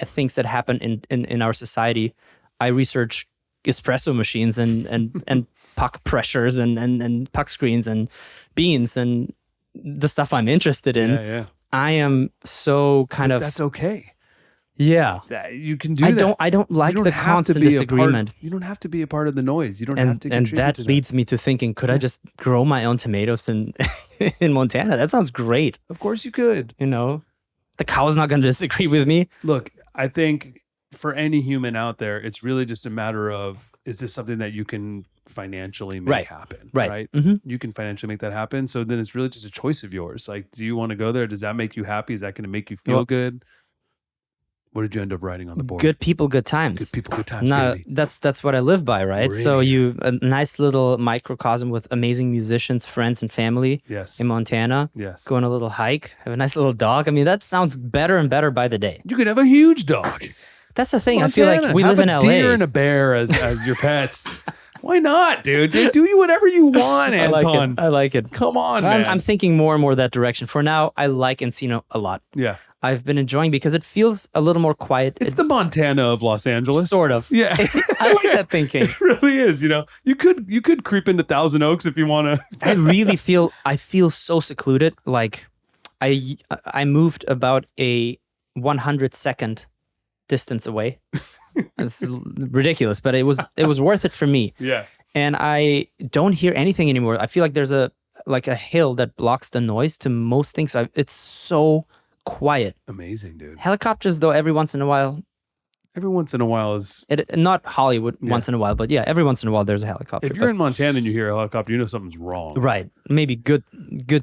things that happen in our society. I research espresso machines and puck pressures and puck screens and beans and the stuff I'm interested in. yeah, yeah. I am so kind of That's okay. yeah. That you can do that. I don't like You don't the have to constant be a disagreement. you don't have to be a part of the noise. You don't have And to and contribute that to leads me to thinking, could I just grow my own tomatoes in in Montana? That sounds great. Of course you could. The cow's not going to disagree with me. Look, I think for any human out there, it's really just a matter of, is this something that you can financially make Right. happen? Right. Mhm. You can financially make that happen. So then it's really just a choice of yours. Like, do you want to go there? Does that make you happy? Is that going to make you feel Well- good? What did you end up writing on the board? Good people, good times. Good people, good times, No, baby. that's what I live by, right? We're So in a nice little microcosm with amazing musicians, friends, and family Yes. in Montana. Yes. Go on a little hike, have a nice little dog. I mean, that sounds better and better by the day. You could have a huge dog. That's the thing. Montana. I feel like we have live in a LA. deer and a bear as your pets. Why not, dude? Do you whatever you want, I like Anton. it. I like it. Come on, man. I'm thinking more and more that direction. For now, I like Encino a lot. Yeah. I've been enjoying because it feels a little more quiet. It's the Montana of Los Angeles. Sort of. Yeah. I like that thinking. It really is, you know. You could creep into Thousand Oaks if you want to. I feel so secluded. Like I moved about a 100-second distance away. It's ridiculous, but it was worth it for me. Yeah. And I don't hear anything anymore. I feel like there's a hill that blocks the noise to most things. It's so quiet. Amazing, dude. Helicopters, though, every once in a while. Every once in a while is... Not Hollywood once in a while, but yeah, every once in a while there's a helicopter. If you're in Montana and you hear a helicopter, you know something's wrong. Right. Maybe good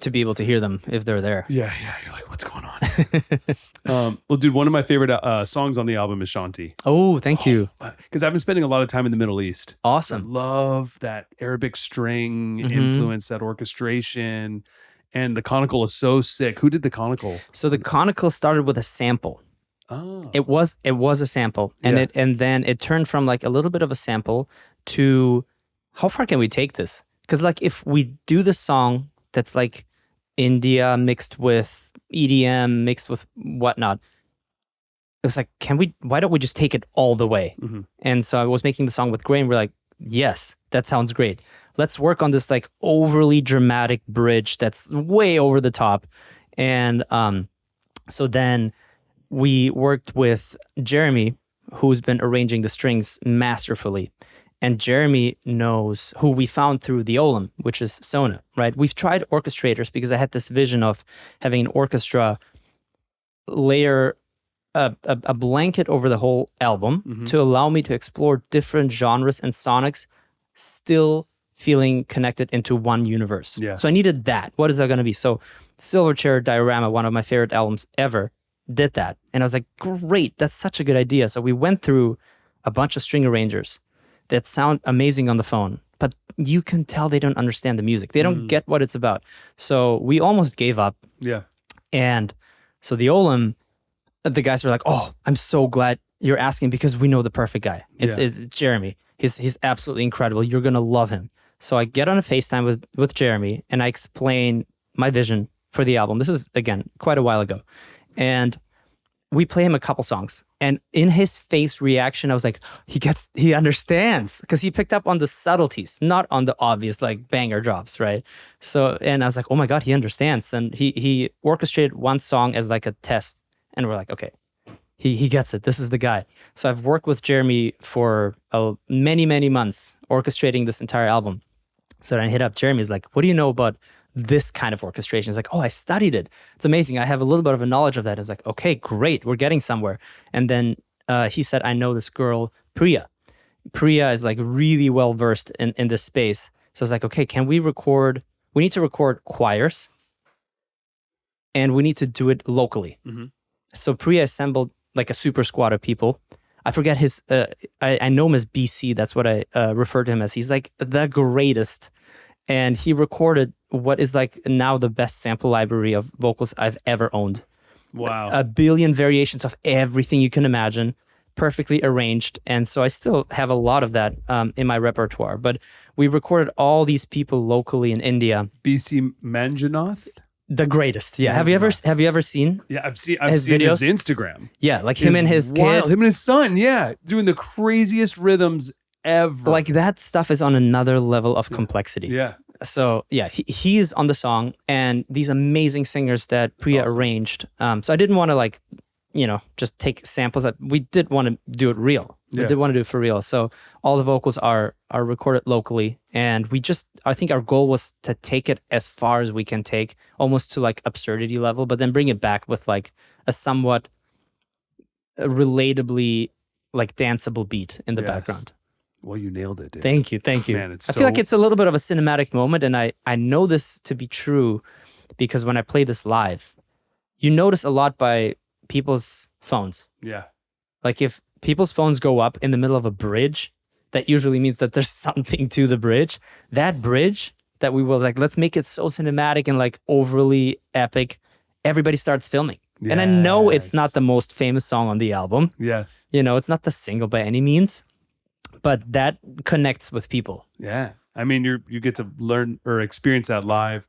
to be able to hear them if they're there. Yeah. You're like, what's going on? Well, dude, one of my favorite songs on the album is Shanti. Oh, thank you. Because I've been spending a lot of time in the Middle East. I Awesome. love that Arabic string influence, that orchestration, and the conical is so sick. Who did the conical? So the conical started with a sample. Oh. It was a sample, and then it turned from like a little bit of a sample to how far can we take this? Because like if we do the song that's like India mixed with EDM mixed with whatnot, it was like, why don't we just take it all the way? Mm-hmm. And so I was making the song with Gray, and we're like, yes, that sounds great. Let's work on this like overly dramatic bridge that's way over the top. And so then we worked with Jeremy, who's been arranging the strings masterfully. And Jeremy knows who we found through the Olam, which is SONA, right? We've tried orchestrators because I had this vision of having an orchestra layer a blanket over the whole album to allow me to explore different genres and sonics, still feeling connected into one universe. Yes. So I needed that. What is that going to be? So Silverchair Diorama, one of my favorite albums ever, did that. And I was like, great, that's such a good idea. So we went through a bunch of string arrangers that sound amazing on the phone, but you can tell they don't understand the music. They don't get what it's about. So we almost gave up. Yeah. And so the Olam, the guys were like, oh, I'm so glad you're asking because we know the perfect guy. It's Jeremy. He's absolutely incredible. You're going to love him. So I get on a FaceTime with Jeremy and I explain my vision for the album. This is, again, quite a while ago. And we play him a couple songs. And in his face reaction, I was like, he understands because he picked up on the subtleties, not on the obvious like banger drops, right? So, and I was like, oh my God, he understands. And he orchestrated one song as like a test. And we're like, okay, he gets it. This is the guy. So I've worked with Jeremy for many, many months orchestrating this entire album. So then I hit up Jeremy. He's like, what do you know about this kind of orchestration? He's like, oh, I studied it. It's amazing. I have a little bit of a knowledge of that. I was like, okay, great. We're getting somewhere. And then he said, I know this girl, Priya. Priya is like really well versed in this space. So I was like, okay, we need to record choirs and we need to do it locally. Mm-hmm. So Priya assembled like a super squad of people. I forget his, I know him as BC. That's what I refer to him as. He's like the greatest. And he recorded what is like now the best sample library of vocals I've ever owned. Wow. A billion variations of everything you can imagine, perfectly arranged. And so I still have a lot of that in my repertoire. But we recorded all these people locally in India. BC Manjunath? The greatest. Yeah. Have you ever seen? Yeah, I've seen his videos. His Instagram. Yeah, like him and his kid. Him and his son, yeah. Doing the craziest rhythms ever. Like that stuff is on another level of complexity. Yeah. So yeah, he's on the song and these amazing singers that Priya arranged. So I didn't want to like, just take samples. We did want to do it real. Yeah. We did want to do it for real. So all the vocals are recorded locally. And I think our goal was to take it as far as we can take, almost to like absurdity level, but then bring it back with like a somewhat relatably like danceable beat in the background. Well, you nailed it, dude. Thank you. Man, I feel like it's a little bit of a cinematic moment, and I know this to be true because when I play this live, you notice a lot by people's phones. Yeah. Like if people's phones go up in the middle of a bridge, that usually means that there's something to the bridge. That bridge that we was like, let's make it so cinematic and like overly epic. Everybody starts filming. And I know it's not the most famous song on the album. Yes. You know, it's not the single by any means, but that connects with people. Yeah. I mean, you get to learn or experience that live.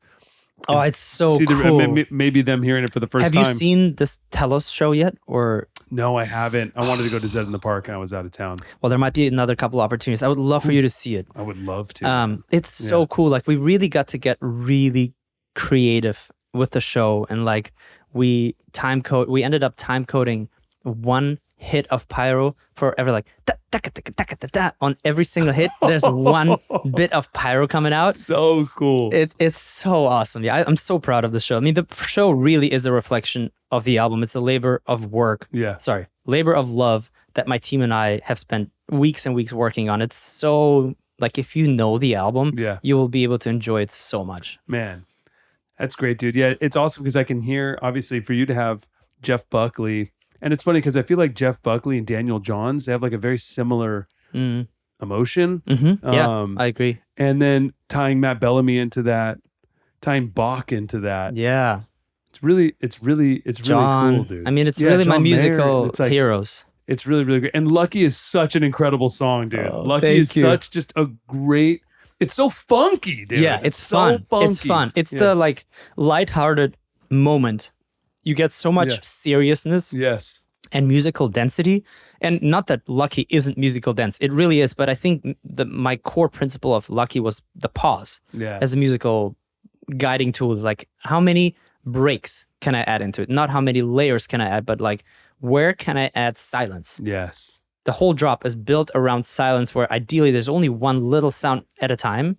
Oh, it's so See cool. maybe them hearing it for the first time. Have you seen this Telos show yet? Or No, I haven't. I wanted to go to Zedd in the Park and I was out of town. well, there might be another couple opportunities. I would love for you to see it. I would love to. It's so cool. Like we really got to get really creative with the show, and like we ended up time coding one hit of pyro for every like da, da, da, da, da, da, da. On every single hit. There's one bit of pyro coming out. So cool. It's so awesome. Yeah, I'm so proud of the show. I mean, the show really is a reflection of the album. It's a labor of work. Yeah. Sorry, labor of love that my team and I have spent weeks and weeks working on. It's so like if you know the album, you will be able to enjoy it so much. Man, that's great, dude. Yeah, it's awesome because I can hear, obviously, for you to have Jeff Buckley, and it's funny because I feel like Jeff Buckley and Daniel Johns, they have like a very similar emotion. Yeah, I agree. And then tying Matt Bellamy into that, tying Bach into that. Yeah. It's really John, cool, dude. I mean, it's really my John musical Mayer, like, heroes. It's really, really great. And Lucky is such an incredible song, dude. Oh, Lucky is such just a great, it's so funky, dude. Yeah, it's fun. So funky. It's fun. It's the like lighthearted moment. You get so much seriousness and musical density. And not that Lucky isn't musical dense. It really is. But I think my core principle of Lucky was the pause as a musical guiding tool. Is like, how many breaks can I add into it? Not how many layers can I add, but like, where can I add silence? Yes. The whole drop is built around silence, where ideally there's only one little sound at a time.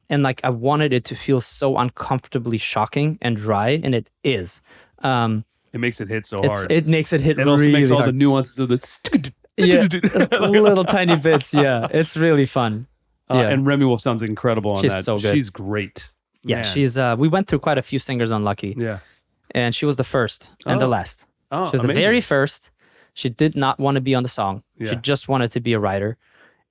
And like, I wanted it to feel so uncomfortably shocking and dry, and it is. It makes it hit so hard. It makes it hit It also really makes all hard. the nuances of the Little tiny bits. Yeah, it's really fun. And Remi Wolf sounds incredible on She's that. so good. She's great. Yeah, Man. she's. We went through quite a few singers on Lucky. Yeah. And she was the first and the last. Oh, she was amazing. the very first. She did not want to be on the song. Yeah. She just wanted to be a writer.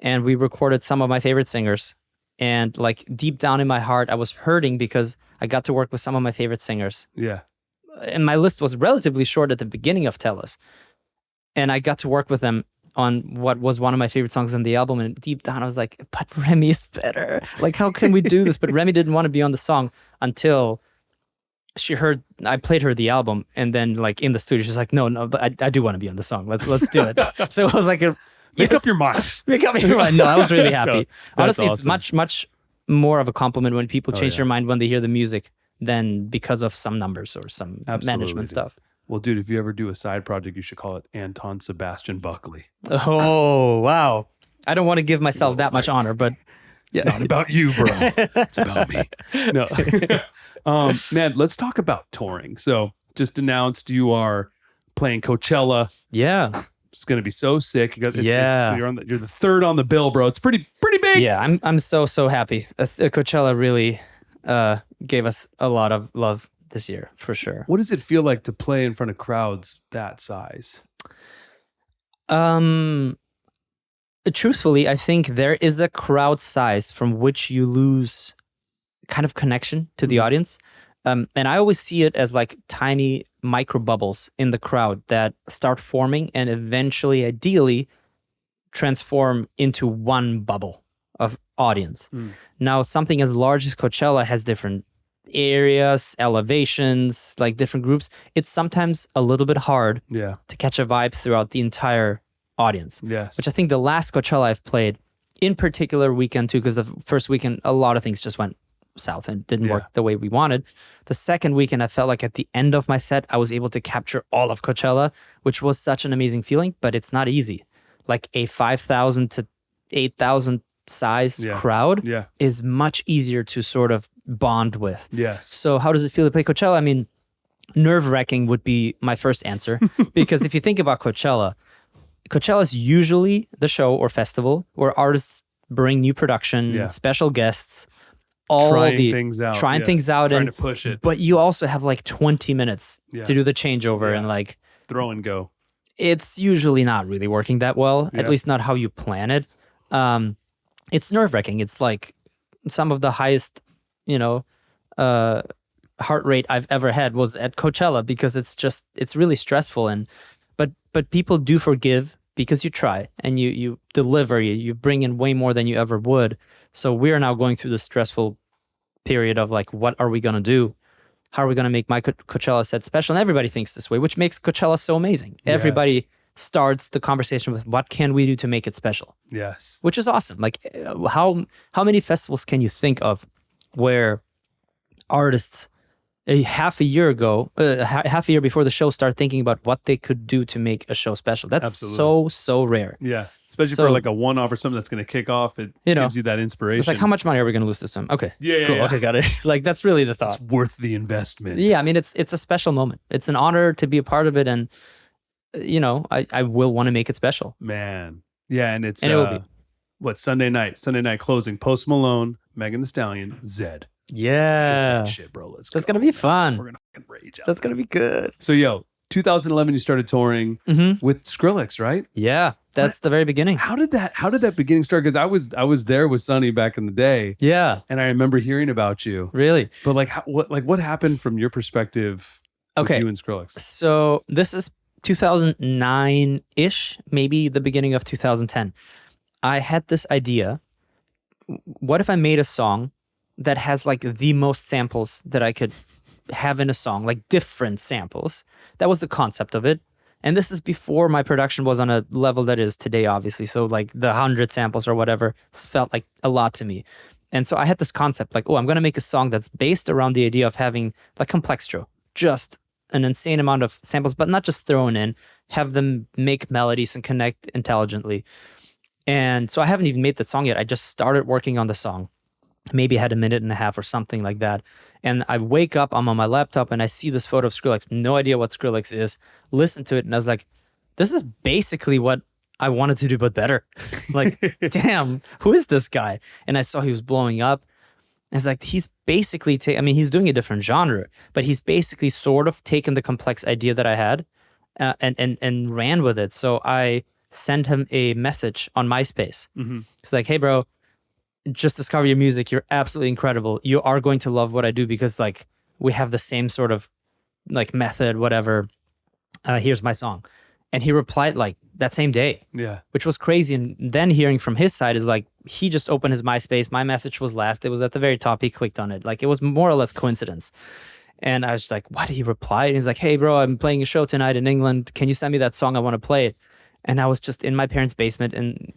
And we recorded some of my favorite singers. And like deep down in my heart, I was hurting because I got to work with some of my favorite singers. Yeah. And my list was relatively short at the beginning of Telos. And I got to work with them on what was one of my favorite songs on the album. And deep down, I was like, but Remi's better. Like, how can we do this? But Remi didn't want to be on the song until she heard, I played her the album. And then like in the studio, she's like, no, but I do want to be on the song. Let's do it. So it was like, Make up your mind. Make up your mind. No, I was really happy. No, Honestly, awesome. It's much more of a compliment when people change their mind when they hear the music than because of some numbers or some management stuff. Well, dude, if you ever do a side project, you should call it Anton Sebastian Buckley. Oh, wow. I don't want to give myself that much honor, but It's not about you, bro. It's about me. No. Man, let's talk about touring. So just announced you are playing Coachella. Yeah. It's going to be so sick. You're the third on the bill, bro. It's pretty big. Yeah, I'm so happy. Coachella really gave us a lot of love this year, for sure. What does it feel like to play in front of crowds that size? Truthfully, I think there is a crowd size from which you lose kind of connection to the audience. And I always see it as like tiny micro bubbles in the crowd that start forming and eventually, ideally, transform into one bubble of audience. Now, something as large as Coachella has different areas, elevations, like different groups. It's sometimes a little bit hard to catch a vibe throughout the entire audience. Yes. Which I think the last Coachella I've played, in particular weekend too, because the first weekend, a lot of things just went south and didn't work the way we wanted. The second weekend, I felt like at the end of my set, I was able to capture all of Coachella, which was such an amazing feeling, but it's not easy. Like a 5,000 to 8,000 size crowd is much easier to sort of bond with. Yes. So how does it feel to play Coachella? I mean, nerve-wracking would be my first answer, because if you think about Coachella is usually the show or festival where artists bring new production, special guests, trying things out, trying to push it. But you also have like 20 minutes to do the changeover and like throw and go. it's usually not really working that well, Yeah. at least not how you plan it. It's nerve-wracking. It's like some of the highest, you know, heart rate I've ever had was at Coachella, because it's really stressful. And but people do forgive because you try and you deliver, you bring in way more than you ever would. So we are now going through this stressful period of like, what are we going to do? How are we going to make my Coachella set special? And everybody thinks this way, which makes Coachella so amazing. Yes. Everybody starts the conversation with, what can we do to make it special? Yes. Which is awesome. Like, how many festivals can you think of where artists half a year before the show start thinking about what they could do to make a show special? That's Absolutely. so rare. Yeah. Especially So- for like a one-off or something that's going to kick off. It gives you that inspiration. It's like, how much money are we going to lose this time? Okay. Yeah, Cool. yeah. Okay, got it. Like, that's really the thought. It's worth the investment. Yeah, I mean, it's a special moment. It's an honor to be a part of it, and I will want to make it special. Man. Yeah, and it's And it will be. what, Sunday night closing, Post Malone, Megan Thee Stallion, Zedd. Yeah, That shit, bro. Let's that's go. gonna be fun. We're gonna fucking rage out. That's gonna be good. So 2011 you started touring with Skrillex, right? Yeah, that's the very beginning. How did that beginning start? Because I was there with Sonny back in the day, Yeah, and I remember hearing about you. really. But what happened from your perspective with Okay. you and Skrillex? So this is 2009-ish, maybe the beginning of 2010. I had this idea. What if I made a song that has like the most samples that I could have in a song, like different samples? That was the concept of it. And this is before my production was on a level that is today, obviously. So like the 100 samples or whatever felt like a lot to me. And so I had this concept like, I'm going to make a song that's based around the idea of having like complextro, just an insane amount of samples, but not just thrown in, have them make melodies and connect intelligently. And so I haven't even made the song yet. I just started working on the song. Maybe I had a minute and a half or something like that. And I wake up, I'm on my laptop, and I see this photo of Skrillex. No idea what Skrillex is. Listen to it, and I was like, this is basically what I wanted to do, but better. Like, damn, who is this guy? And I saw he was blowing up. And it's like, he's basically, he's doing a different genre, but he's basically sort of taken the complex idea that I had and ran with it. So I sent him a message on MySpace. It's like, hey, bro, just discover your music. You're absolutely incredible. You are going to love what I do because like we have the same sort of like method, whatever. Here's my song. And he replied like that same day. Yeah. Which was crazy. And then hearing from his side is like, he just opened his MySpace. My message was last. It was at the very top. He clicked on it. Like it was more or less coincidence. And I was like, why did he reply? And he's like, hey, bro, I'm playing a show tonight in England. Can you send me that song? I want to play it. And I was just in my parents' basement and,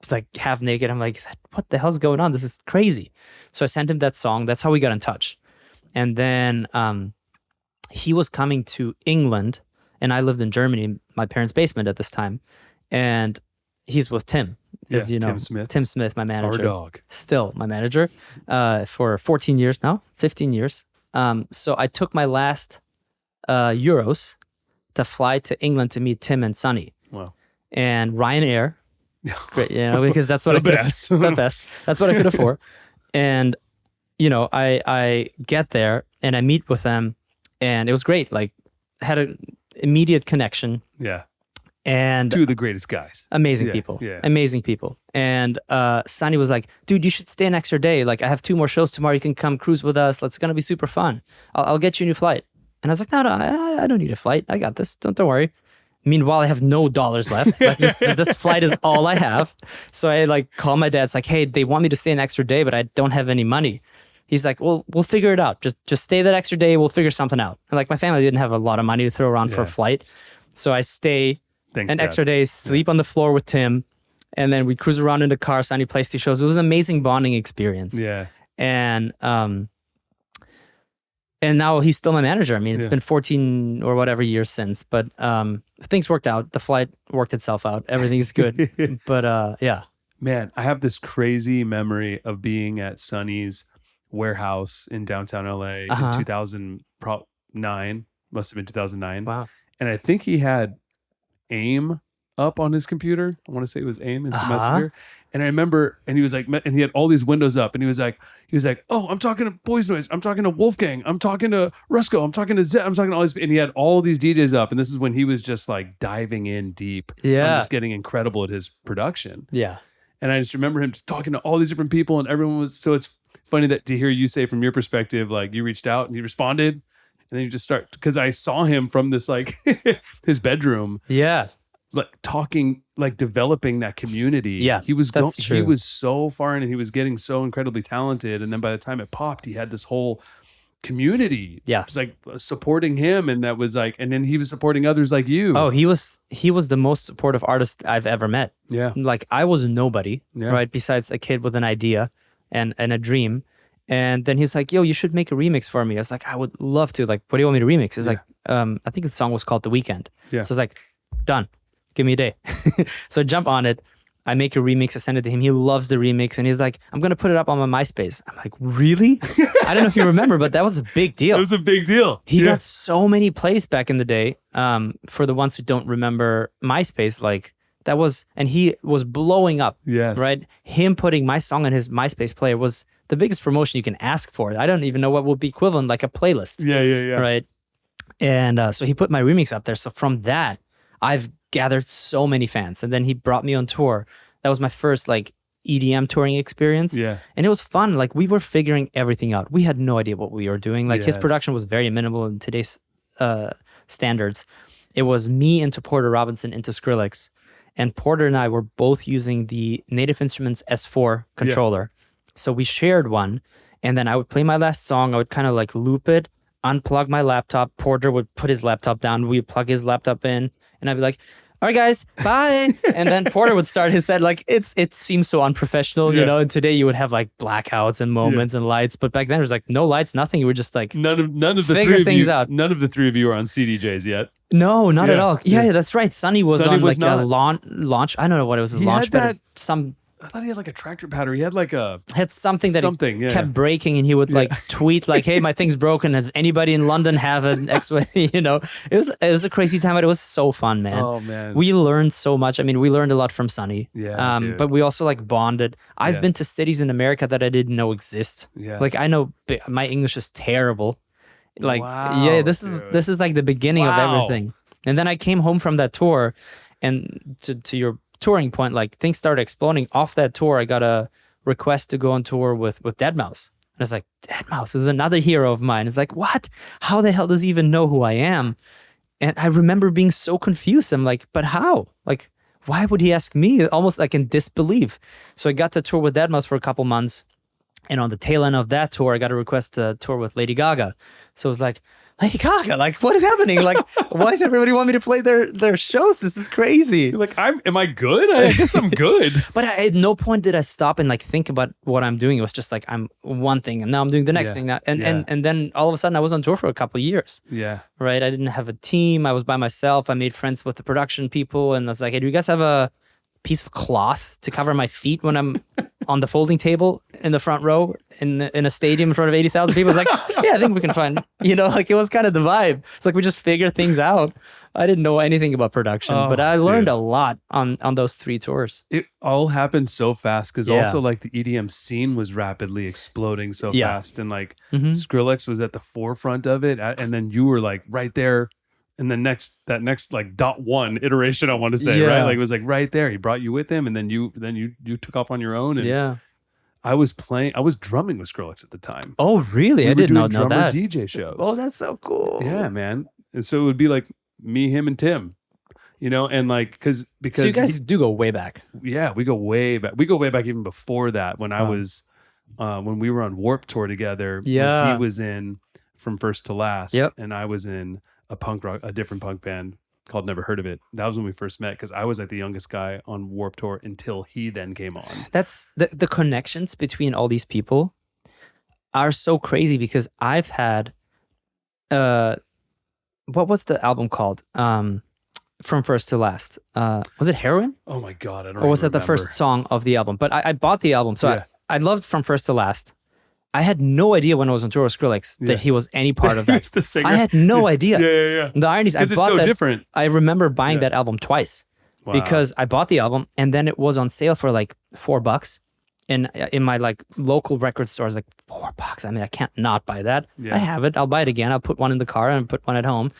it's like half naked. I'm like, what the hell's going on? This is crazy. So I sent him that song. That's how we got in touch. And then he was coming to England and I lived in Germany, my parents' basement at this time. And he's with Tim. Yeah, Tim Smith. Tim Smith, my manager. Our dog. Still my manager for 14 years now, 15 years. So I took my last Euros to fly to England to meet Tim and Sonny. Wow. And Ryanair. Great, because that's what The I could best. the best. That's what I could afford. And I get there and I meet with them, and it was great. Like, had an immediate connection. Yeah. And Two of the greatest guys. amazing Yeah, people. yeah. Amazing people. And Sonny was like, dude, you should stay an extra day. Like, I have 2 more shows tomorrow. You can come cruise with us. It's gonna be super fun. I'll get you a new flight. And I was like, no, I don't need a flight. I got this. Don't worry. Meanwhile, I have no dollars left. Like this flight is all I have. So I like call my dad. It's like, hey, they want me to stay an extra day, but I don't have any money. He's like, well, we'll figure it out. Just stay that extra day. We'll figure something out. And like my family didn't have a lot of money to throw around for a Yeah. flight. So I stay Thanks, an Dad. extra day, sleep on the floor with Tim. And then we cruise around in the car. Sonny plays 2 shows. It was an amazing bonding experience. Yeah. And now he's still my manager. I mean, it's Yeah. been 14 or whatever years since, but things worked out. The flight worked itself out. Everything's good. But yeah. Man, I have this crazy memory of being at Sonny's warehouse in downtown LA Uh-huh. in 2009. Must have been 2009. Wow. And I think he had AIM up on his computer. I want to say it was AIM, Instant Messenger. And I remember, and he was like, and he had all these windows up, and he was like, oh, I'm talking to Boys Noise, I'm talking to Wolfgang, I'm talking to Rusko, I'm talking to Zedd, I'm talking to all these, and he had all these DJs up, and this is when he was just like diving in deep, and just getting incredible at his production. Yeah. And I just remember him just talking to all these different people, and everyone was, so it's funny that to hear you say from your perspective, like you reached out and he responded, and then you just start, because I saw him from this like his bedroom. Yeah. Like talking, like developing that community. Yeah, he was that's true. He was so far in, and he was getting so incredibly talented. And then by the time it popped, he had this whole community. Yeah, it was like supporting him, and that was like, and then he was supporting others like you. Oh, he was the most supportive artist I've ever met. Yeah, like I was nobody, right? Besides a kid with an idea and a dream. And then he's like, "Yo, you should make a remix for me." I was like, "I would love to. Like, what do you want me to remix?" He's like, "I think the song was called The Weekend." Yeah, so I was like, "Done. Give me a day." So I jump on it. I make a remix. I send it to him. He loves the remix. And he's like, "I'm going to put it up on my MySpace." I'm like, "Really?" I don't know if you remember, but that was a big deal. It was a big deal. He got so many plays back in the day. For the ones who don't remember MySpace, like that was, and he was blowing up. Yes. Right? Him putting my song on his MySpace player was the biggest promotion you can ask for. I don't even know what would be equivalent, like a playlist. Yeah. Right? And so he put my remix up there. So from that, I've gathered so many fans, and then he brought me on tour. That was my first like EDM touring experience. Yeah, and it was fun. Like we were figuring everything out. We had no idea what we were doing. Like his production was very minimal in today's standards. It was me into Porter Robinson into Skrillex, and Porter and I were both using the Native Instruments S4 controller. So we shared one, and then I would play my last song. I would kind of like loop it, unplug my laptop. Porter would put his laptop down. We'd plug his laptop in. And I'd be like, "All right, guys, bye." And then Porter would start his set. Like it seems so unprofessional, you know. And today you would have like blackouts and moments and lights, but back then there was like no lights, nothing. You were just like none of the figure three things of you, out. None of the three of you are on CDJs yet. No, not at all. Yeah, that's right. Sonny was Sonny on was like not. a launch. I don't know what it was. A He launch had pad. that- Some I thought he had like a tractor pad, or he had like a had something that something, kept breaking, and he would like tweet like, "Hey, my thing's broken. Does anybody in London have an X-way?" You know, it was a crazy time, but it was so fun, man. Oh man, we learned so much. I mean, we learned a lot from Sonny. Yeah, dude. But we also like bonded. I've been to cities in America that I didn't know exist. Yes. Like I know my English is terrible. Like Wow, this is like the beginning of everything. And then I came home from that tour, and to your touring point, like things started exploding. Off that tour, I got a request to go on tour with deadmau5. And I was like, deadmau5 is another hero of mine. It's like, what? How the hell does he even know who I am? And I remember being so confused. I'm like, but how? Like, why would he ask me? Almost like in disbelief. So I got to tour with deadmau5 for a couple months. And on the tail end of that tour, I got a request to tour with Lady Gaga. So it was like, Lady Gaga, like, what is happening? Like, why does everybody want me to play their shows? This is crazy. You're like, am I good? I guess I'm good. But at no point did I stop and like think about what I'm doing. It was just like, I'm one thing, and now I'm doing the next thing. Now. And then all of a sudden I was on tour for a couple of years. Yeah. Right? I didn't have a team. I was by myself. I made friends with the production people, and I was like, "Hey, do you guys have a piece of cloth to cover my feet when I'm on the folding table in the front row in a stadium in front of 80,000 people?" It's like, "Yeah, I think we can find," like it was kind of the vibe. It's like we just figured things out. I didn't know anything about production, but I learned a lot on those 3 tours. It all happened so fast because also like the EDM scene was rapidly exploding so fast, and like Skrillex was at the forefront of it, and then you were like right there. And the next like .1 iteration, I want to say, right? Like it was like right there. He brought you with him, and then you took off on your own. And I was drumming with Skrillex at the time. Oh, really? I did not know that. DJ shows. Oh, that's so cool. Yeah, man. And so it would be like me, him, and Tim, and like because so you guys do go way back. Yeah, we go way back. We go way back even before that when I was when we were on Warped Tour together. Yeah, he was in From First to Last. Yep. And I was in a different punk band called Never Heard of It. That was when we first met because I was like the youngest guy on Warped Tour until he then came on. That's the connections between all these people are so crazy because I've had what was the album called? From First to Last. Was it Heroin? Oh my God, I don't Or was that remember. the first song of the album? But I bought the album, so I loved From First to Last. I had no idea when I was on tour with Skrillex that he was any part of that. He's the singer. I had no idea. Yeah. The irony is, I Because bought it's so that. different. I remember buying that album twice. because I bought the album and then it was on sale for like $4. And in my like local record store, I was like, $4. I mean, I can't not buy that. I have it. I'll buy it again. I'll put one in the car and put one at home.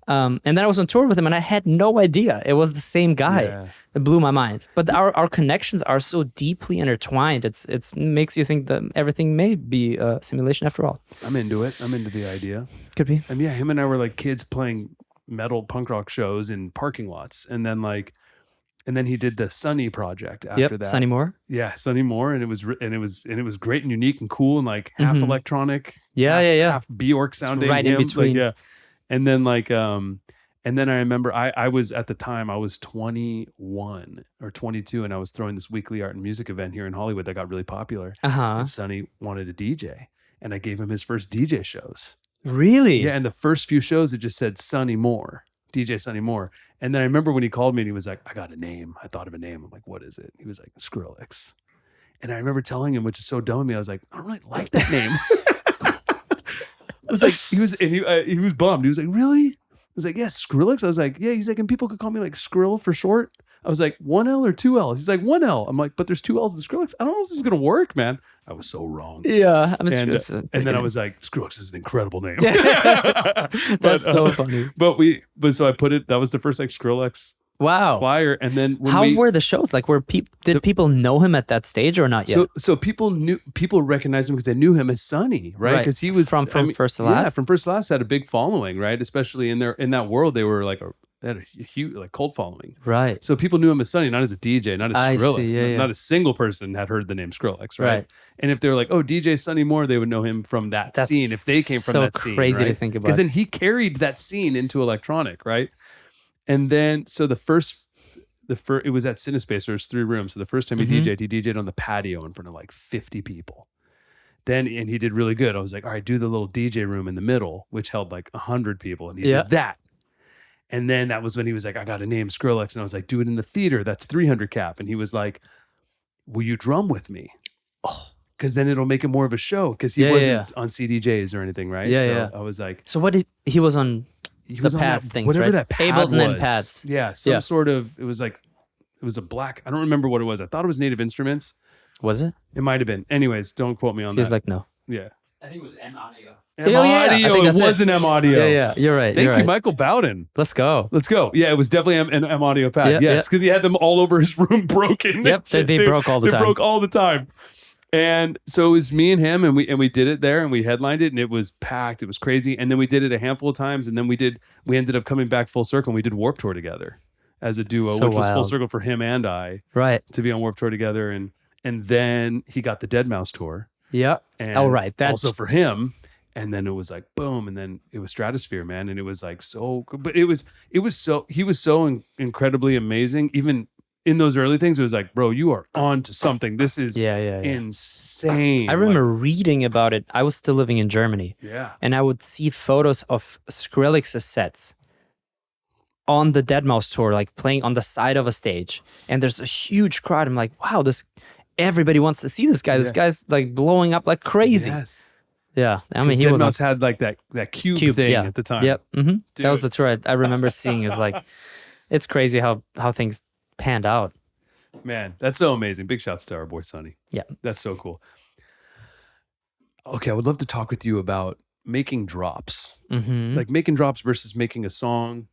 And then I was on tour with him and I had no idea it was the same guy. Yeah. It blew my mind. But our connections are so deeply intertwined. It's makes you think that everything may be a simulation after all. I'm into it. I'm into the idea. Could be. And yeah, him and I were like kids playing metal punk rock shows in parking lots. And then he did the Sunny project after that. Sunny Moore. Yeah, Sunny Moore, and it was great and unique and cool and like half electronic. Half Bjork sounding. Right in between. Like, yeah. And then and then I remember I was at the time I was 21 or 22 and I was throwing this weekly art and music event here in Hollywood that got really popular. And Sonny wanted a DJ and I gave him his first DJ shows. Really? Yeah, and the first few shows it just said Sonny Moore, DJ Sonny Moore. And then I remember when he called me and he was like, I got a name. I thought of a name. I'm like, what is it? He was like, Skrillex. And I remember telling him, which is so dumb of me, I was like, I don't really like that name. I was like, he was bummed. He was like, really? I was like, yeah, Skrillex. I was like, yeah. He's like, and people could call me like Skrill for short. I was like, 1 L or 2 L's? He's like, 1 L. I'm like, but there's 2 L's in Skrillex. I don't know if this is going to work, man. I was so wrong. Yeah. I mean, and then I was like, Skrillex is an incredible name. That's so funny. But so I put it, that was the first like Skrillex flyer. And then how were the shows? Like did people know him at that stage or not yet? So people recognized him because they knew him as Sonny, right? Because he was from First to Last. Yeah, from First to Last had a big following, right? Especially in that world, they were like they had a huge like cult following, right? So people knew him as Sonny, not as a DJ, not as Skrillex. See, not a single person had heard the name Skrillex, right? And if they were like, oh, DJ Sonny Moore, they would know him from that scene. If they came from that scene, crazy to think about. Because then he carried that scene into electronic, right? And then so the first it was at Cinespace. There was 3 rooms. So the first time he DJ'd on the patio in front of like 50 people. And he did really good. I was like, all right, do the little DJ room in the middle, which held like 100 people. And he did that. And then that was when he was like, I got a name, Skrillex. And I was like, do it in the theater. That's 300 cap. And he was like, will you drum with me? Oh, because then it'll make it more of a show. Because he wasn't on CDJs or anything, right? I was like, so what he was on the pads things, whatever right? that pad Ableton was. and pads. Yeah, sort of. It was a black. I don't remember what it was. I thought it was Native Instruments. Was it? It might have been. Anyways, don't quote me on that. He's like, no. Yeah. I think it was M audio. M audio. It was an M audio. Yeah, you're right. Thank you, Michael Bowden. Let's go. Yeah, it was definitely an M audio pad. Yes, because he had them all over his room broken. Yep, they broke all the time. They broke all the time. And so it was me and him, and we did it there, and we headlined it, and it was packed. It was crazy. And then we did it a handful of times, and then we ended up coming back full circle, and we did Warped Tour together as a duo, which was full circle for him and I, right, to be on Warped Tour together. And then he got the Deadmau5 tour. Yeah. And that's also for him. And then it was like boom, and then it was Stratosphere, man, and it was like so. But he was so incredibly amazing. Even in those early things, it was like, bro, you are on to something. This is insane. I remember reading about it. I was still living in Germany. Yeah. And I would see photos of Skrillex's sets on the Deadmau5 tour, like playing on the side of a stage. And there's a huge crowd. I'm like, wow, everybody wants to see this guy. This guy's like blowing up like crazy. Yes. Yeah. I mean, he Deadmau5 had like that cube thing at the time. Yep. Mm-hmm. That was the tour I remember seeing. Is like, it's crazy how things panned out. Man, that's so amazing. Big shouts to our boy Sonny. Yeah. That's so cool. Okay, I would love to talk with you about making drops. Mm-hmm. Like making drops versus making a song,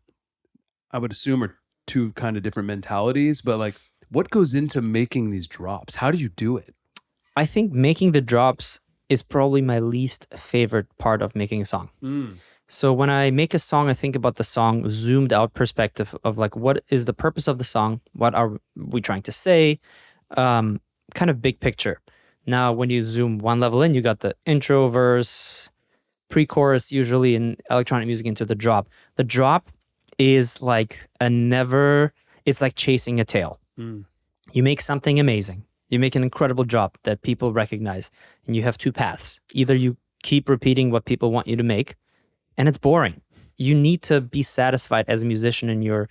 I would assume are 2 kind of different mentalities, but like what goes into making these drops? How do you do it? I think making the drops is probably my least favorite part of making a song. So when I make a song, I think about the song zoomed out perspective of like, what is the purpose of the song? What are we trying to say? Kind of big picture. Now, when you zoom one level in, you got the intro, verse, pre-chorus, usually in electronic music, into the drop. The drop is like it's like chasing a tail. You make something amazing. You make an incredible drop that people recognize, and you have 2 paths. Either you keep repeating what people want you to make, and it's boring. You need to be satisfied as a musician, and your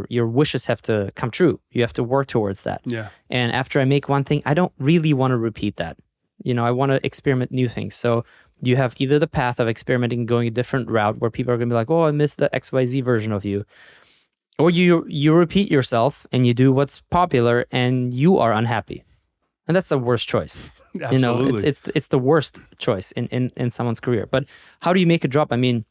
wishes have to come true. You have to work towards that. Yeah. And after I make one thing, I don't really want to repeat that. I want to experiment new things. So you have either the path of experimenting, going a different route where people are going to be like, oh, I missed the XYZ version of you. Or you repeat yourself and you do what's popular and you are unhappy. And that's the worst choice. Absolutely. You know, it's the worst choice in someone's career. But how do you make a drop? I mean,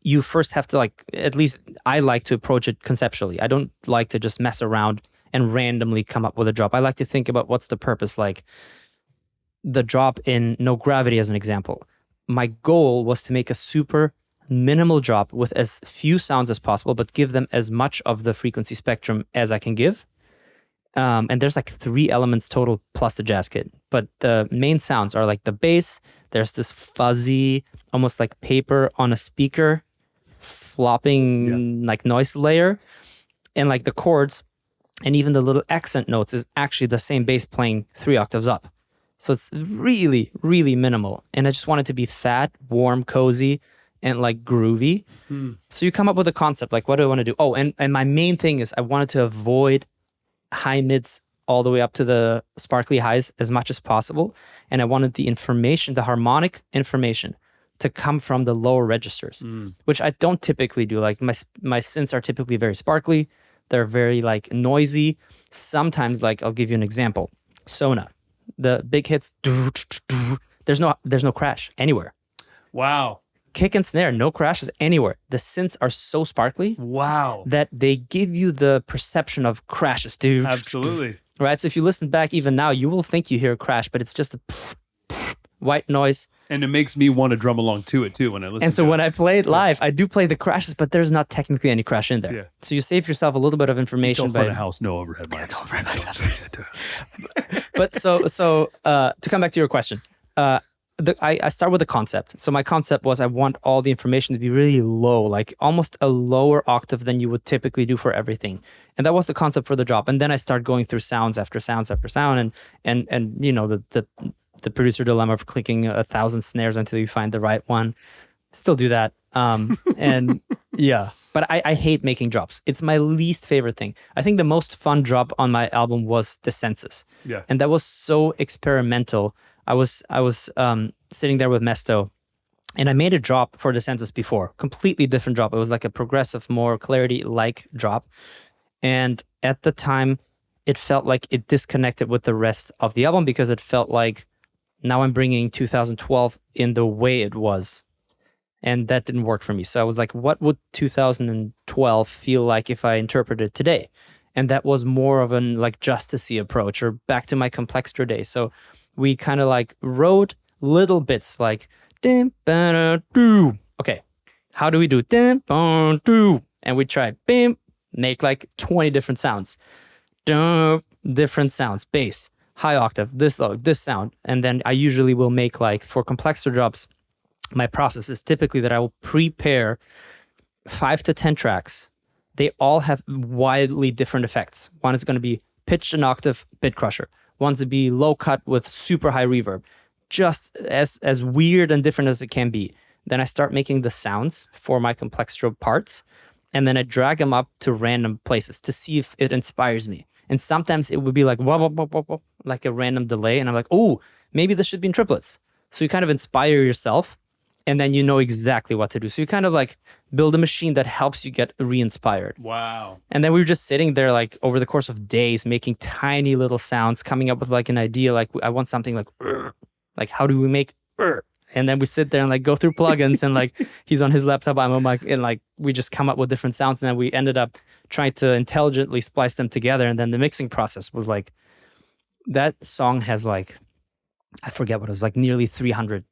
you first have to like, at least I like to approach it conceptually. I don't like to just mess around and randomly come up with a drop. I like to think about what's the purpose. Like the drop in No Gravity as an example. My goal was to make a super minimal drop with as few sounds as possible, but give them as much of the frequency spectrum as I can give. And there's like 3 elements total plus the jazz kit. But the main sounds are like the bass, there's this fuzzy, almost like paper on a speaker, flopping like noise layer, and like the chords and even the little accent notes is actually the same bass playing 3 octaves up. So it's really, really minimal. And I just want it to be fat, warm, cozy, and like groovy. So you come up with a concept, like what do I want to do? Oh, and my main thing is I wanted to avoid high mids all the way up to the sparkly highs as much as possible. And I wanted the information, the harmonic information, to come from the lower registers, which I don't typically do. Like my synths are typically very sparkly. They're very like noisy. Sometimes, like I'll give you an example. SONA, the big hits, there's no crash anywhere. Wow. Kick and snare, no crashes anywhere. The synths are so sparkly Wow. that they give you the perception of crashes. Absolutely. Right? So if you listen back even now, you will think you hear a crash, but it's just a white noise. And it makes me want to drum along to it too when I listen And so to when it. I play it live, I do play the crashes, but there's not technically any crash in there. Yeah. So you save yourself a little bit of information. Don't front a house, no overhead mics. No overhead mics. But so to come back to your question, I start with a concept. So my concept was I want all the information to be really low, like almost a lower octave than you would typically do for everything. And that was the concept for the drop. And then I start going through sounds after sounds after sound, and you know the producer dilemma of clicking 1,000 snares until you find the right one. Still do that. And yeah, but I hate making drops. It's my least favorite thing. I think the most fun drop on my album was DESCENSUS. Yeah. And that was so experimental. I was sitting there with Mesto, and I made a drop for DESCENSUS before, completely different drop. It was like a progressive, more clarity-like drop. And at the time, it felt like it disconnected with the rest of the album because it felt like now I'm bringing 2012 in the way it was. And that didn't work for me. So I was like, what would 2012 feel like if I interpreted it today? And that was more of an like justicey approach, or back to my Complextra days. So we kind of like wrote little bits like, okay, how do we do? And we try, make like 20 different sounds. Different sounds, bass, high octave, this low, this sound. And then I usually will make like, for Complextra drops, my process is typically that I will prepare 5 to 10 tracks. They all have widely different effects. One is going to be pitch an octave, bit crusher. One's to be low cut with super high reverb. Just as weird and different as it can be. Then I start making the sounds for my Complextra parts, and then I drag them up to random places to see if it inspires me. And sometimes it would be like, wah, wah, wah, wah, wah, like a random delay, and I'm like, oh, maybe this should be in triplets. So you kind of inspire yourself, and then you know exactly what to do. So you kind of like build a machine that helps you get re-inspired. Wow. And then we were just sitting there like over the course of days, making tiny little sounds, coming up with like an idea, like I want something like how do we make and then we sit there and like go through plugins and like he's on his laptop, I'm on my, and like we just come up with different sounds, and then we ended up trying to intelligently splice them together. And then the mixing process was like, that song has like, I forget what it was, like nearly 300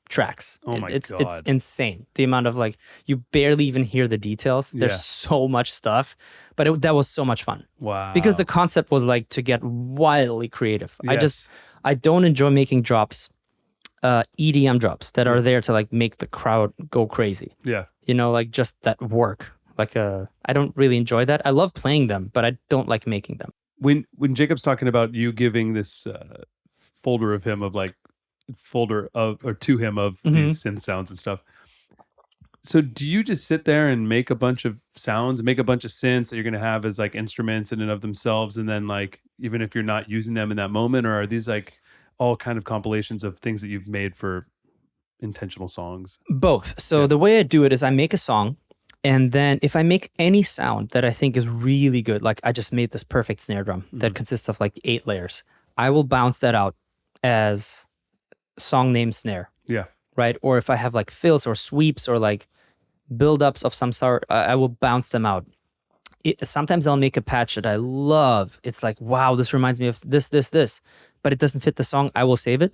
tracks. Oh my it's God. It's insane. The amount of like, you barely even hear the details. There's so much stuff, but that was so much fun. Wow. Because the concept was like to get wildly creative. Yes. I don't enjoy making drops, EDM drops that are there to like make the crowd go crazy. Yeah. You know, like just that work. Like I don't really enjoy that. I love playing them, but I don't like making them. When Jacob's talking about you giving this folder of him of like to him of these synth sounds and stuff. So do you just sit there and make a bunch of sounds, make a bunch of synths that you're going to have as like instruments in and of themselves, and then like even if you're not using them in that moment, or are these like all kind of compilations of things that you've made for intentional songs? Both. So the way I do it is I make a song, And then if I make any sound that I think is really good, like I just made this perfect snare drum that consists of like 8 layers, I will bounce that out as song name snare, Yeah. right? Or if I have like fills or sweeps or like buildups of some sort, I will bounce them out. Sometimes I'll make a patch that I love. It's like, wow, this reminds me of this, but it doesn't fit the song. I will save it.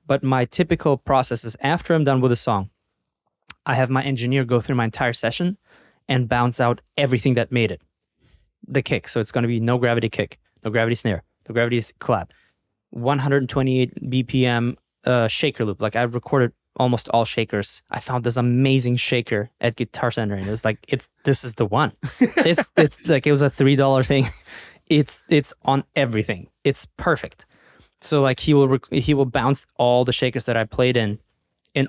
But my typical process is after I'm done with a song, I have my engineer go through my entire session and bounce out everything that made it. The kick. So it's going to be no gravity kick, no gravity snare, no gravity clap, 128 BPM shaker loop. Like I've recorded almost all shakers. I found this amazing shaker at Guitar Center, and it was like, this is the one. It's like, it was a $3 thing. It's on everything. It's perfect. So like he will bounce all the shakers that I played in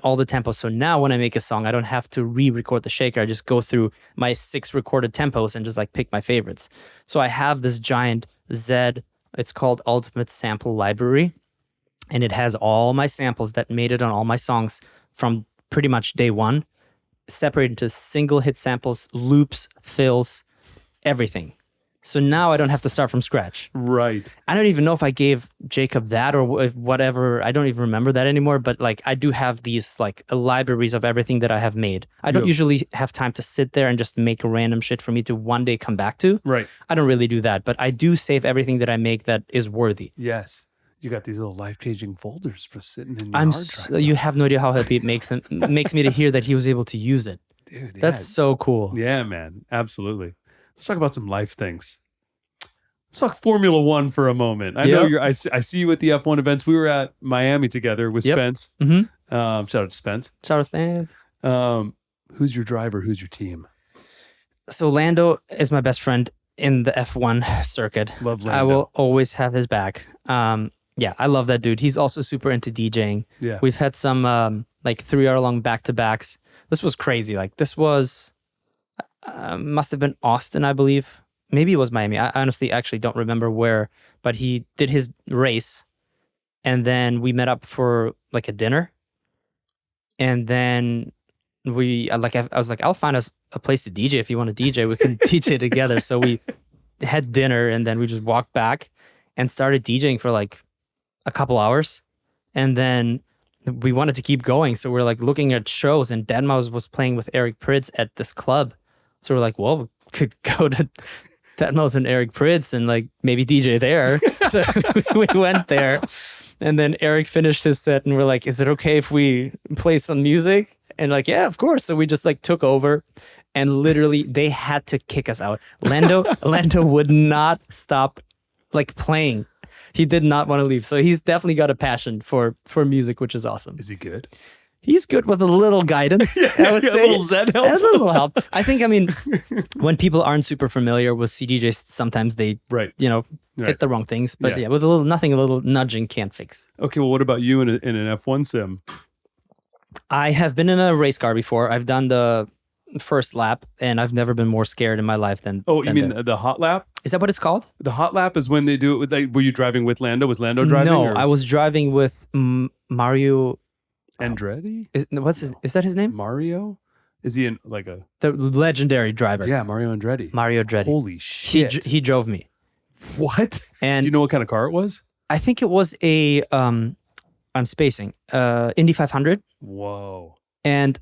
all the tempos. So now when I make a song, I don't have to re-record the shaker. I just go through my 6 recorded tempos and just like pick my favorites. So I have this giant Zedd, it's called Ultimate Sample Library. And it has all my samples that made it on all my songs from pretty much day one, separated into single hit samples, loops, fills, everything. So now I don't have to start from scratch. Right. I don't even know if I gave Jacob that or whatever. I don't even remember that anymore. But like I do have these like libraries of everything that I have made. I don't usually have time to sit there and just make random shit for me to one day come back to. Right. I don't really do that. But I do save everything that I make that is worthy. Yes. You got these little life-changing folders for sitting in your hard drive. You have no idea how happy it makes me to hear that he was able to use it. Dude, yeah. That's so cool. Yeah, man. Absolutely. Let's talk about some life things. Let's talk Formula One for a moment. I know I see you at the F1 events. We were at Miami together with Spence. Mm-hmm. Shout out to Spence. Shout out Spence. Who's your driver? Who's your team? So Lando is my best friend in the F1 circuit. Love Lando. I will always have his back. Yeah, I love that dude. He's also super into DJing. Yeah. We've had some like 3-hour-long back-to-backs. This was crazy. Like this was, must have been Austin, I believe. Maybe it was Miami. I honestly actually don't remember where, but he did his race and then we met up for like a dinner. And then I was like, I'll find us a place to DJ. If you want to DJ, we can DJ together. So we had dinner and then we just walked back and started DJing for like a couple hours. And then we wanted to keep going. So we're like looking at shows and Deadmau5 was playing with Eric Prydz at this club. So we're like, well, we could go to Deadmau5 and Eric Prydz and like maybe DJ there. So we went there and then Eric finished his set and we're like, is it okay if we play some music? And like, yeah, of course. So we just like took over and literally they had to kick us out. Lando would not stop like playing. He did not want to leave. So he's definitely got a passion for music, which is awesome. Is he good? He's good with a little guidance. I would say a little Zedd help. A little help. I think, I mean, when people aren't super familiar with CDJs, sometimes they, hit the wrong things. But yeah, with a little nudging can't fix. Okay, well, what about you in an F1 sim? I have been in a race car before. I've done the first lap, and I've never been more scared in my life than. Oh, you mean the hot lap? Is that what it's called? The hot lap is when they do it with. Like, were you driving with Lando? Was Lando driving? No, I was driving with Mario Andretti. Is that his name? Mario? Is he in like the legendary driver? Yeah, Mario Andretti. Mario Andretti. Holy shit! He drove me. What? And do you know what kind of car it was? I think it was a I'm spacing Indy 500. Whoa! And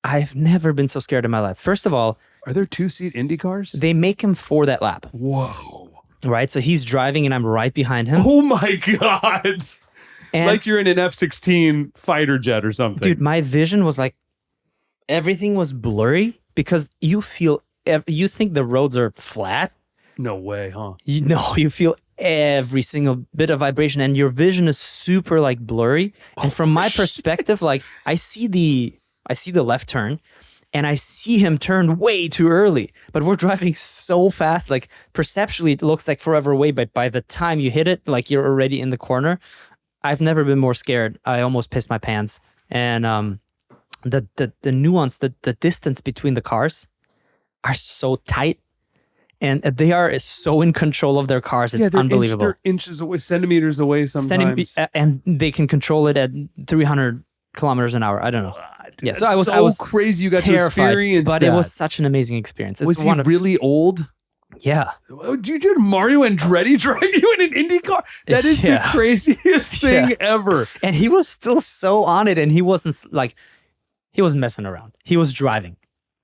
I've never been so scared in my life. First of all, are there 2-seat Indy cars? They make him for that lap. Whoa! Right, so he's driving and I'm right behind him. Oh my god! And like you're in an F-16 fighter jet or something. Dude, my vision was like everything was blurry because you think the roads are flat. No way, huh? You feel every single bit of vibration and your vision is super like blurry. And from my perspective, like I see the left turn and I see him turn way too early, but we're driving so fast. Like perceptually, it looks like forever away, but by the time you hit it, like you're already in the corner. I've never been more scared. I almost pissed my pants. And the nuance, the distance between the cars are so tight. And they are so in control of their cars. It's unbelievable. They're inches away, centimeters away sometimes. And they can control it at 300 kilometers an hour. I don't know. Dude, Yeah, so I was crazy. You got terrified, to experience but that. it was such an amazing experience. It's Was he really old? Yeah. Oh, dude, Mario Andretti drive you in an Indy car? That is the craziest thing ever. And he was still so on it, and he wasn't messing around. He was driving.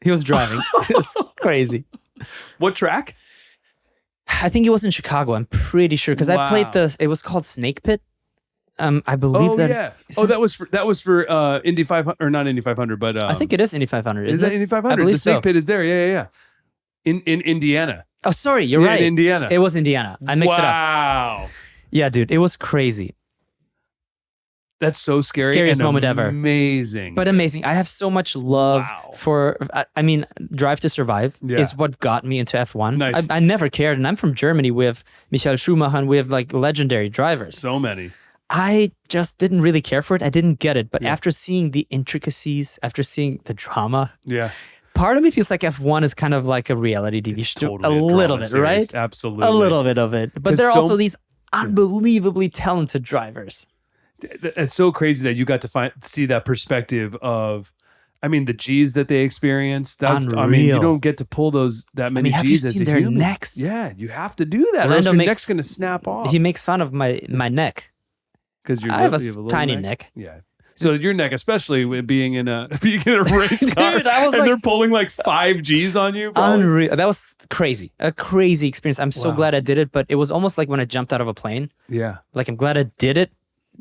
It was crazy. What track? I think it was in Chicago. I'm pretty sure because I played it was called Snake Pit. I believe that. Yeah. That was for Indy 500 or not Indy 500, but I think it is Indy 500. Is that Indy 500? I believe the Snake so. Pit is there. Yeah. In Indiana. Oh, sorry, you're right. In Indiana. It was Indiana. I mixed it up. Wow. Yeah, dude, it was crazy. That's so scary. Scariest and moment ever. Amazing. But amazing. I have so much love for, I mean, Drive to Survive is what got me into F1. Nice. I never cared. And I'm from Germany. We have Michael Schumacher and we have like legendary drivers. So many. I just didn't really care for it. I didn't get it. But after seeing the intricacies, after seeing the drama, part of me feels like F1 is kind of like a reality TV show. Totally a little bit, series. right? Absolutely. A little bit of it. But there are also these unbelievably talented drivers. It's so crazy that you got to see that perspective of, I mean, the G's that they experience. That's, Unreal. I mean, you don't get to pull that many have G's you as seen a their human. necks? Yeah, you have to do that. Lando or else your makes- neck's gonna snap off. He makes fun of my neck. Because I have a tiny neck. Yeah. So your neck, especially with being in a race car, Dude, I was and like- they're pulling like 5 G's on you. Probably. Unreal. That was crazy. A crazy experience. I'm so glad I did it, but it was almost like when I jumped out of a plane. Yeah. Like I'm glad I did it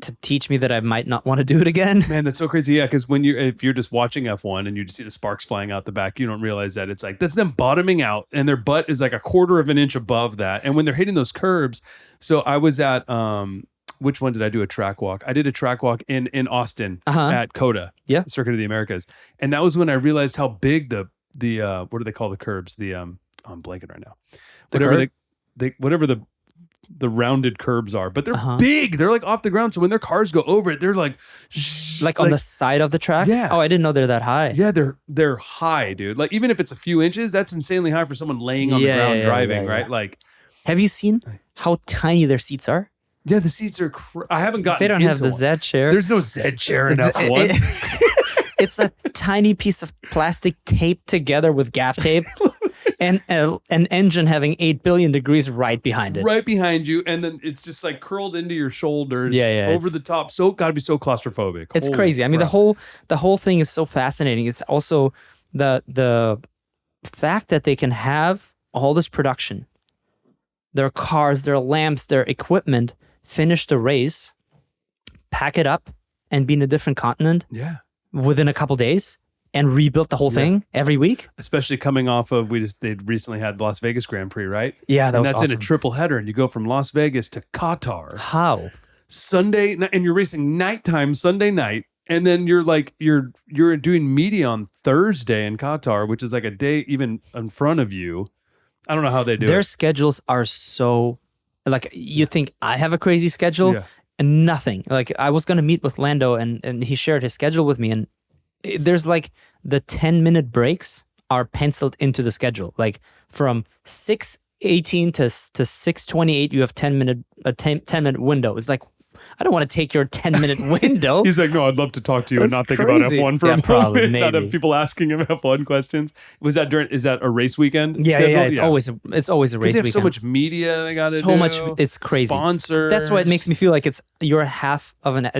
to teach me that I might not want to do it again. Man, that's so crazy. Yeah, because if you're just watching F1 and you just see the sparks flying out the back, you don't realize that it's like that's them bottoming out, and their butt is like a quarter of an inch above that. And when they're hitting those curbs, so I was at which one did I do a track walk? I did a track walk in Austin at CODA, Circuit of the Americas, and that was when I realized how big the what do they call the curbs? I'm blanking right now. Whatever the rounded curbs are, but they're big. They're like off the ground. So when their cars go over it, they're like on the side of the track. Yeah. Oh, I didn't know they're that high. Yeah, they're high, dude. Like even if it's a few inches, that's insanely high for someone laying on the ground driving, right? Like, have you seen how tiny their seats are? Yeah, the seats are. I haven't gotten. They don't have the one. Zedd chair. There's no Zedd chair in F1. It's a tiny piece of plastic taped together with gaff tape. And an engine having 8 billion degrees right behind it. Right behind you. And then it's just like curled into your shoulders over the top. So gotta be so claustrophobic. It's Holy crazy. I mean, crap. the whole thing is so fascinating. It's also the fact that they can have all this production, their cars, their lamps, their equipment, finish the race, pack it up, and be in a different continent within a couple days. And rebuilt the whole thing every week. Especially coming off of they recently had the Las Vegas Grand Prix, right? Yeah, that's awesome. in a triple header, and you go from Las Vegas to Qatar. How? Sunday, and you're racing nighttime Sunday night, and then you're doing media on Thursday in Qatar, which is like a day even in front of you. I don't know how they do Their it. schedules are so like you think I have a crazy schedule and nothing. Like I was gonna meet with Lando and he shared his schedule with me and there's like the 10-minute breaks are penciled into the schedule. Like from 6:18 to 6:28, you have 10-minute window. It's like, I don't want to take your 10-minute window. He's like, no, I'd love to talk to you and That's not think about crazy. F1 for Yeah, a probably, moment. Not maybe. have people asking him F1 questions. Is that a race weekend? Yeah, schedule? it's always a race They have weekend. so much media they got to do. So much, it's crazy. Sponsors. That's why it makes me feel like you're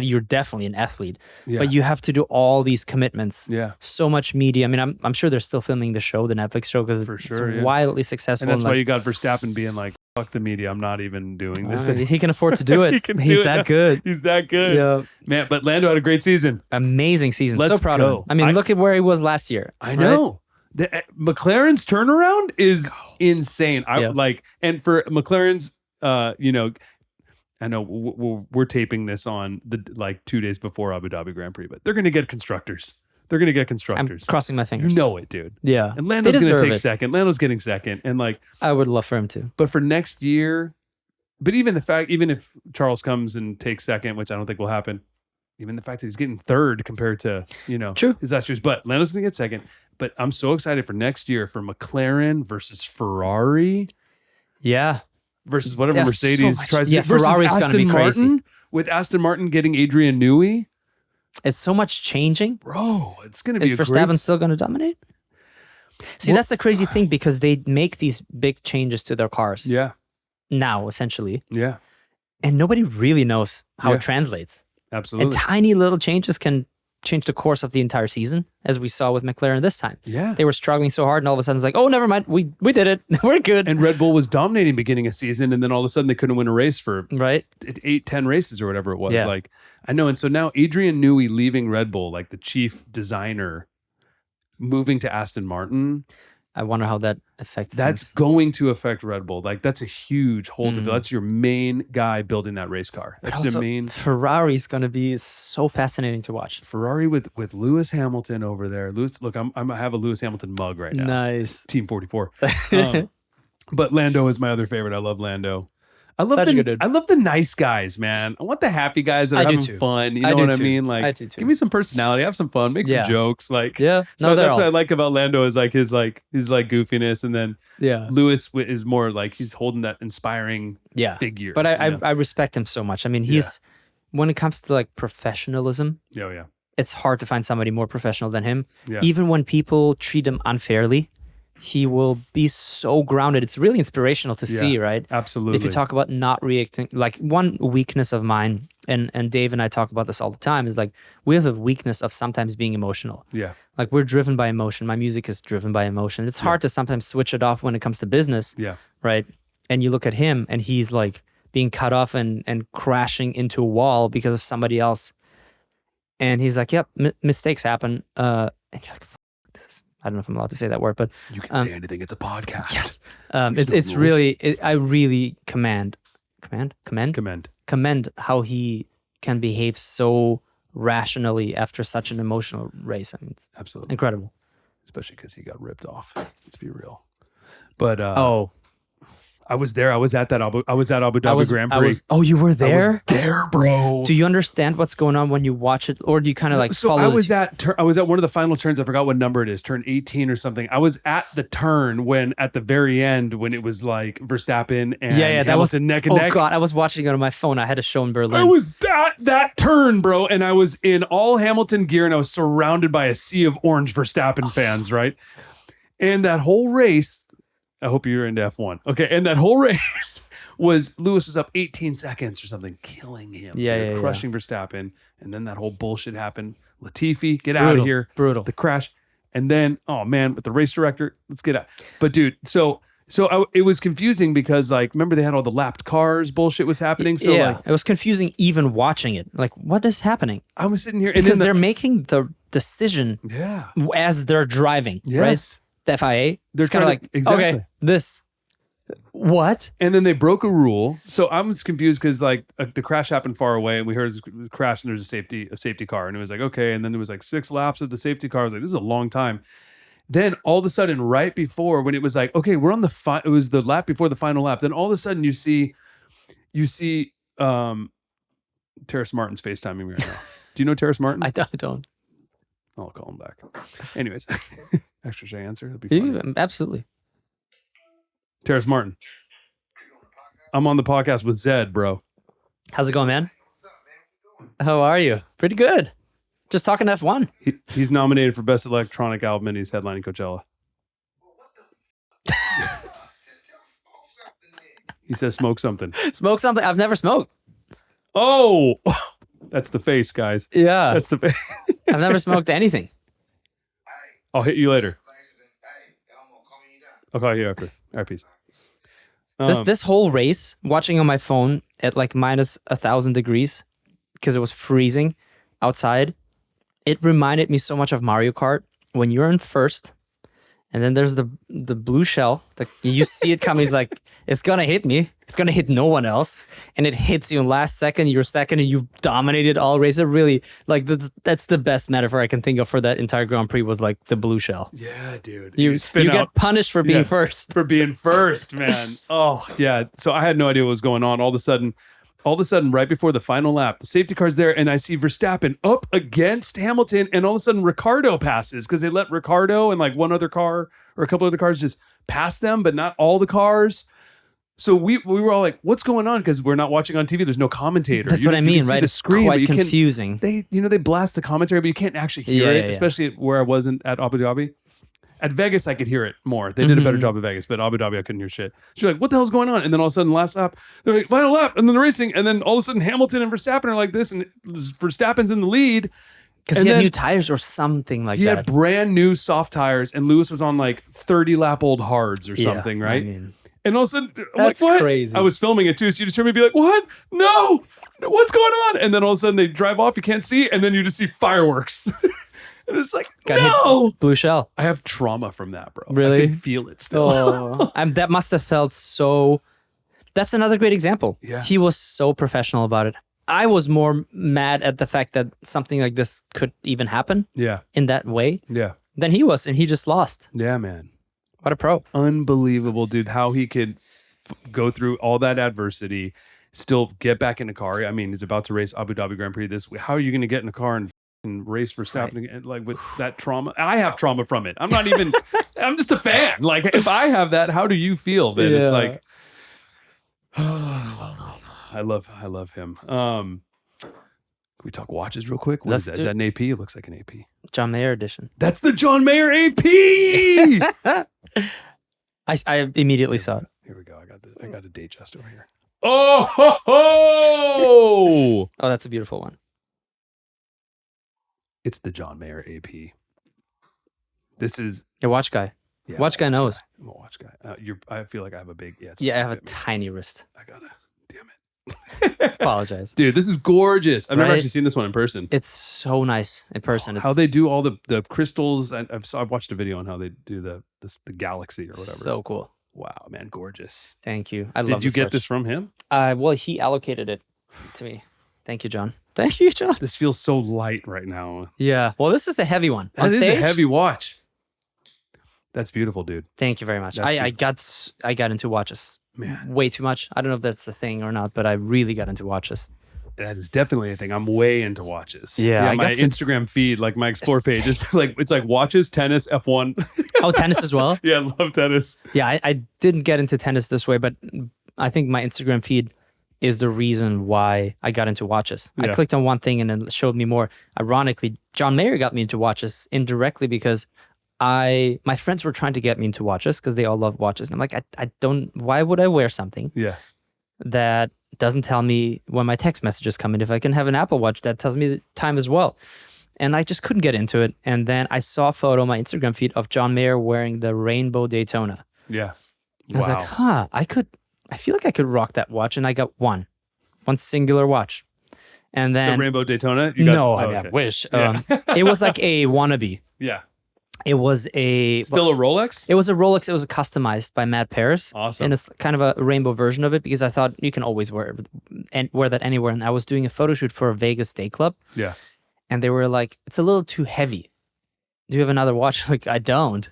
you're definitely an athlete, but you have to do all these commitments. Yeah. So much media. I mean, I'm sure they're still filming the show, the Netflix show, because it's wildly successful. And that's why you got Verstappen being like, fuck the media, I'm not even doing this. He can afford to do it. He's that good. He's that good. Yeah. Man, but Lando had a great season. Amazing season. Let's so proud go. of him. I mean, look at where he was last year. I know. McLaren's turnaround is insane. And for McLaren's, I know we're taping this on 2 days before Abu Dhabi Grand Prix, but they're going to get constructors. I'm crossing my fingers. You know it, dude. Yeah. And Lando's going to take it. second. Lando's getting second. And I would love for him to. but for next year, but even if Charles comes and takes second, which I don't think will happen, even the fact that he's getting third compared to, True. his last year's, but Lando's going to get second. But I'm so excited for next year for McLaren versus Ferrari Yeah. versus whatever There's Mercedes so much- tries to yeah, versus Ferrari's gonna Aston be crazy. Martin with Aston Martin getting Adrian Newey. It's so much changing. Bro, it's going to be Is a great... Verstappen still going to dominate? See, that's the crazy thing because they make these big changes to their cars Yeah, now, essentially, yeah, and nobody really knows how Yeah. it translates. absolutely. And tiny little changes can change the course of the entire season, as we saw with McLaren this time. Yeah. They were struggling so hard, and all of a sudden it's like, oh, never mind, we did it. We're good. And Red Bull was dominating beginning of season, and then all of a sudden they couldn't win a race for Right? 8-10 races or whatever it was. Yeah. Like, I know. And so now Adrian Newey leaving Red Bull, like the chief designer, moving to Aston Martin. I wonder how that affects That's things. going to affect Red Bull. Like, that's a huge hole to fill. Mhm. That's your main guy building that race car. But That's the also, main Ferrari's going to be so fascinating to watch. Ferrari with Lewis Hamilton over there. Lewis, look, I have a Lewis Hamilton mug right now. Nice. Team 44. But Lando is my other favorite. I love Lando. I love Such a good dude. I love the nice guys, man. I want the happy guys that are I do having too. fun. You I know do what I too. mean? Like, I do too. give me some personality, have some fun, make Yeah. some jokes. Like, Yeah. so No, they're that's what I all. like about Lando is like his goofiness, and then Yeah. Lewis is more like he's holding that inspiring Yeah. figure. But you know? I respect him so much. I mean, he's, when it comes to like professionalism, yeah. it's hard to find somebody more professional than him. Yeah. Even when people treat him unfairly, he will be so grounded. It's really inspirational to see, right? Absolutely. If you talk about not reacting, like one weakness of mine, and Dave and I talk about this all the time, is like we have a weakness of sometimes being emotional. Yeah. Like we're driven by emotion. My music is driven by emotion. It's hard to sometimes switch it off when it comes to business, Yeah. right? And you look at him and he's like being cut off and crashing into a wall because of somebody else. And he's like, yep, mistakes happen. And you're like, fuck this. I don't know if I'm allowed to say that word, but You can say anything. It's a podcast. yes. There's no It's rules. really, I really commend Commend. how he can behave so rationally after such an emotional race. I mean, it's Absolutely. incredible. Especially because he got ripped off. Let's be real. But I was there. I was at Abu Dhabi Grand Prix. Oh, you were I there? was there, bro. Do you understand what's going on when you watch it, or do you kind of like follow? I was at one of the final turns. I forgot what number it is. Turn 18 or something. I was at the turn when at the very end when it was like Verstappen and that was Hamilton neck and neck. Oh god, I was watching it on my phone. I had a show in Berlin. I was that turn, bro, and I was in all Hamilton gear, and I was surrounded by a sea of orange Verstappen fans, right? And that whole race. I hope you're into F1. Okay, and that whole race Lewis was up 18 seconds or something, killing him. Yeah, crushing Verstappen, and then that whole bullshit happened. Latifi, get out of here. Brutal. The crash, and then with the race director, let's get out. But dude, it was confusing because like remember they had all the lapped cars bullshit was happening. So like it was confusing even watching it. Like, what is happening? I was sitting here and Because then they're making the decision as they're driving, right? yes. The FIA. They're It's kind of trying like, to- exactly. okay, this, what? And then they broke a rule. So I was confused because like the crash happened far away and we heard the crash and there's a safety car. And it was like, okay. And then there was like 6 laps of the safety car. I was like, this is a long time. Then all of a sudden, right before when it was like, okay, we're on it was the lap before the final lap. Then all of a sudden you see Terrace Martin's FaceTiming me right now. Do you know Terrace Martin? I don't. I'll call him back. Anyways, extra should I answer? It'll be funny. Absolutely. Terrace Martin. I'm on the podcast with Zedd, bro. How's it going, man? How are you? Pretty good. Just talking F1. He's nominated for Best Electronic Album and he's headlining Coachella. He says smoke something. Smoke something. I've never smoked. Oh, that's the face, guys. Yeah. That's the face. I've never smoked anything. I'll hit you later. I'll call you after. All right, peace. This whole race, watching on my phone at like minus 1,000 degrees because it was freezing outside, it reminded me so much of Mario Kart when you're in first and then there's the blue shell. You see it coming. It's like, it's going to hit me. It's going to hit no one else. And it hits you in last second. You're second and you've dominated all race. It really, like, that's the best metaphor I can think of for that entire Grand Prix was like the blue shell. Yeah, dude. You spin out get punished for being first. for being first, man. Oh, yeah. So I had no idea what was going on. All of a sudden, right before the final lap, the safety car's there, and I see Verstappen up against Hamilton, and all of a sudden Ricardo passes because they let Ricardo and like one other car or a couple other cars just pass them, but not all the cars. So we were all like, "What's going on?" Because we're not watching on TV. There's no commentator. That's You what I can mean, see right? The It's screen, but quite you can't- confusing. They blast the commentary, but you can't actually hear it. Especially where I wasn't at Abu Dhabi. At Vegas, I could hear it more. They did a better job at Vegas, but Abu Dhabi, I couldn't hear shit. So you're like, "What the hell's going on?" And then all of a sudden, last lap, they're like, "Final lap," and then they're racing, and then all of a sudden, Hamilton and Verstappen are like this, and Verstappen's in the lead. Because he had new tires or something like He that. had brand new soft tires, and Lewis was on like 30 lap old hards or Yeah, something, right? I mean, And all of a sudden, I'm That's like, "What?" crazy. I was filming it too, so you just hear me be like, "What? No! What's going on?" And then all of a sudden, they drive off. You can't see, and then you just see fireworks. And it's like, got no! hit blue shell. I have trauma from that, bro. Really? I can feel it still. Oh, that must have felt so. That's another great example. Yeah. He was so professional about it. I was more mad at the fact that something like this could even happen Yeah, in that way yeah, than he was, and he just lost. yeah, man. What a pro. Unbelievable, dude. How he could go through all that adversity, still get back in a car. I mean, he's about to race Abu Dhabi Grand Prix this week. How are you going to get in a car and race Verstappen again, like with that trauma? I have trauma from it. I'm not even, I'm just a fan. Like, if I have that, how do you feel? Then it's Yeah. like, I love him. Can we talk watches real quick? What is that? Is that an AP? It looks like an AP. John Mayer edition. That's the John Mayer AP. I immediately saw it. Here we go. I got a date just over here. Oh, ho, ho! Oh, that's a beautiful one. It's the John Mayer AP. This is Your watch guy. yeah, Watch guy knows. I'm a watch guy. I feel like I have a big it's Yeah, I have a fit me. tiny wrist. I gotta. Damn it. Apologize. Dude, this is gorgeous. I've never Right? actually seen this one in person. It's so nice in person. It's How they do all the crystals. I've watched a video on how they do the galaxy or whatever. so cool. Wow, man, gorgeous. Thank you. I love Did you this get watch. this from him? Well, he allocated it to me. Thank you, John. Thank you, John. This feels so light right now. Yeah. Well, this is a heavy one. On That is stage? a heavy watch. That's beautiful, dude. Thank you very much. That's I got into watches Man, way too much. I don't know if that's a thing or not, but I really got into watches. that is definitely a thing. I'm way into watches. Yeah, I my got to- Instagram feed, like my explore page, is like it's like watches, tennis, F1. Oh, tennis as well? Yeah, I love tennis. Yeah, I didn't get into tennis this way, but I think my Instagram feed is the reason why I got into watches. I Yeah. clicked on one thing and it showed me more. Ironically, John Mayer got me into watches indirectly because my friends were trying to get me into watches because they all love watches. And I'm like, I don't, why would I wear something Yeah. that doesn't tell me when my text messages come in? If I can have an Apple Watch that tells me the time as well. And I just couldn't get into it. And then I saw a photo on my Instagram feed of John Mayer wearing the Rainbow Daytona. Yeah. I was like, I feel like I could rock that watch. And I got one singular watch. And The then, Rainbow Daytona? You got, no, oh, I okay. wish. Yeah. It was like a wannabe. Yeah. It was a, Still a Rolex? it was a Rolex. It was customized by Matt Paris. Awesome. And it's kind of a rainbow version of it because I thought you can always wear that anywhere. And I was doing a photo shoot for a Vegas day club. Yeah. And they were like, it's a little too heavy. Do you have another watch? Like, I don't.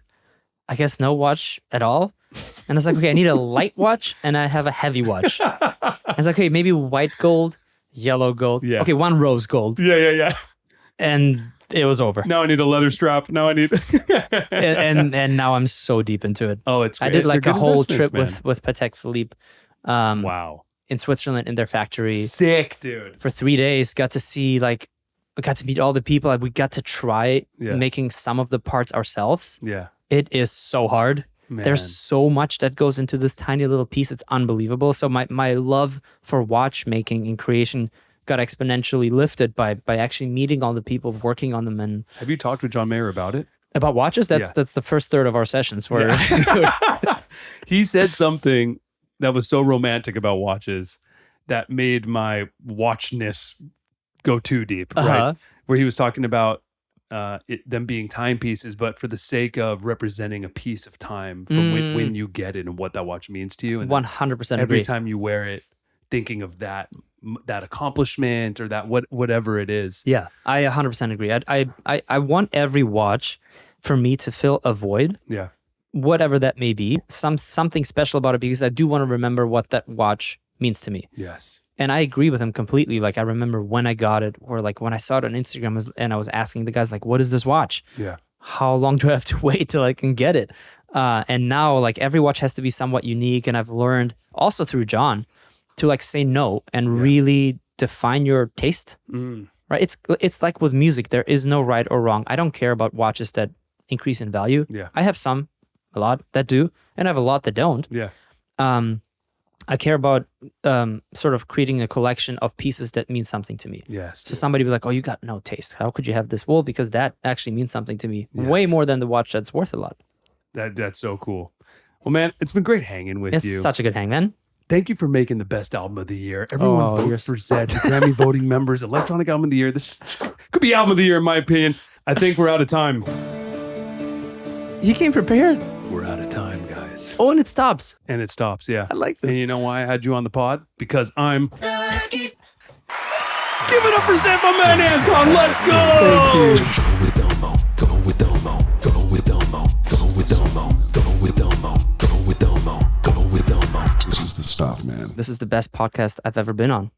I guess no watch at all. And I was like, okay, I need a light watch and I have a heavy watch. I was like, okay, maybe white gold, yellow gold. Yeah. Okay, one rose gold. Yeah. And it was over. Now I need a leather strap. Now I need. and now I'm so deep into it. Oh, it's great. I did like They're a good whole investments, trip man. with Patek Philippe Wow. in Switzerland in their factory Sick, dude. for 3 days. Got to meet all the people. We got to try Yeah. making some of the parts ourselves. Yeah. It is so hard. Man. There's so much that goes into this tiny little piece. It's unbelievable. So my love for watchmaking and creation got exponentially lifted by actually meeting all the people working on them. And Have you talked with John Mayer about it? about watches, Yeah. that's the first third of our sessions where He said something that was so romantic about watches that made my watchness go too deep, Uh-huh. right? Where he was talking about them being timepieces, but for the sake of representing a piece of time from when you get it and what that watch means to you. And 100% every agree. time you wear it, thinking of that accomplishment or that whatever it is. Yeah, I 100% agree. I want every watch for me to fill a void, Yeah. whatever that may be, something special about it, because I do want to remember what that watch means to me. Yes. And I agree with him completely. Like, I remember when I got it, or like when I saw it on Instagram, and I was asking the guys, like, what is this watch? Yeah. How long do I have to wait till I can get it? And now, like, every watch has to be somewhat unique. And I've learned also through John, to like say no and really define your taste. Right? It's like with music, there is no right or wrong. I don't care about watches that increase in value. Yeah. I have a lot that do, and I have a lot that don't. Yeah. I care about sort of creating a collection of pieces that mean something to me. Yes. So somebody be like, "Oh, you got no taste. How could you have this?" Well, because that actually means something to me way more than the watch that's worth a lot. That's so cool. Well, man, it's been great hanging with It's you. such a good hang, man. Thank you for making the best album of the year. Everyone vote for Zedd, the Grammy voting members, electronic album of the year. This could be album of the year, in my opinion. I think we're out of time. He came prepared. We're out of time, guys. Oh, and it stops. And it stops, yeah. I like this. And you know why I had you on the pod? Because I'm... Give it up for Zedd, my man, Anton. Let's go! Thank you. Go with Elmo. Go with Elmo. Go with Elmo. Go with Elmo. Go with Elmo. Go with Elmo. Go with Elmo. This is the stuff, man. This is the best podcast I've ever been on.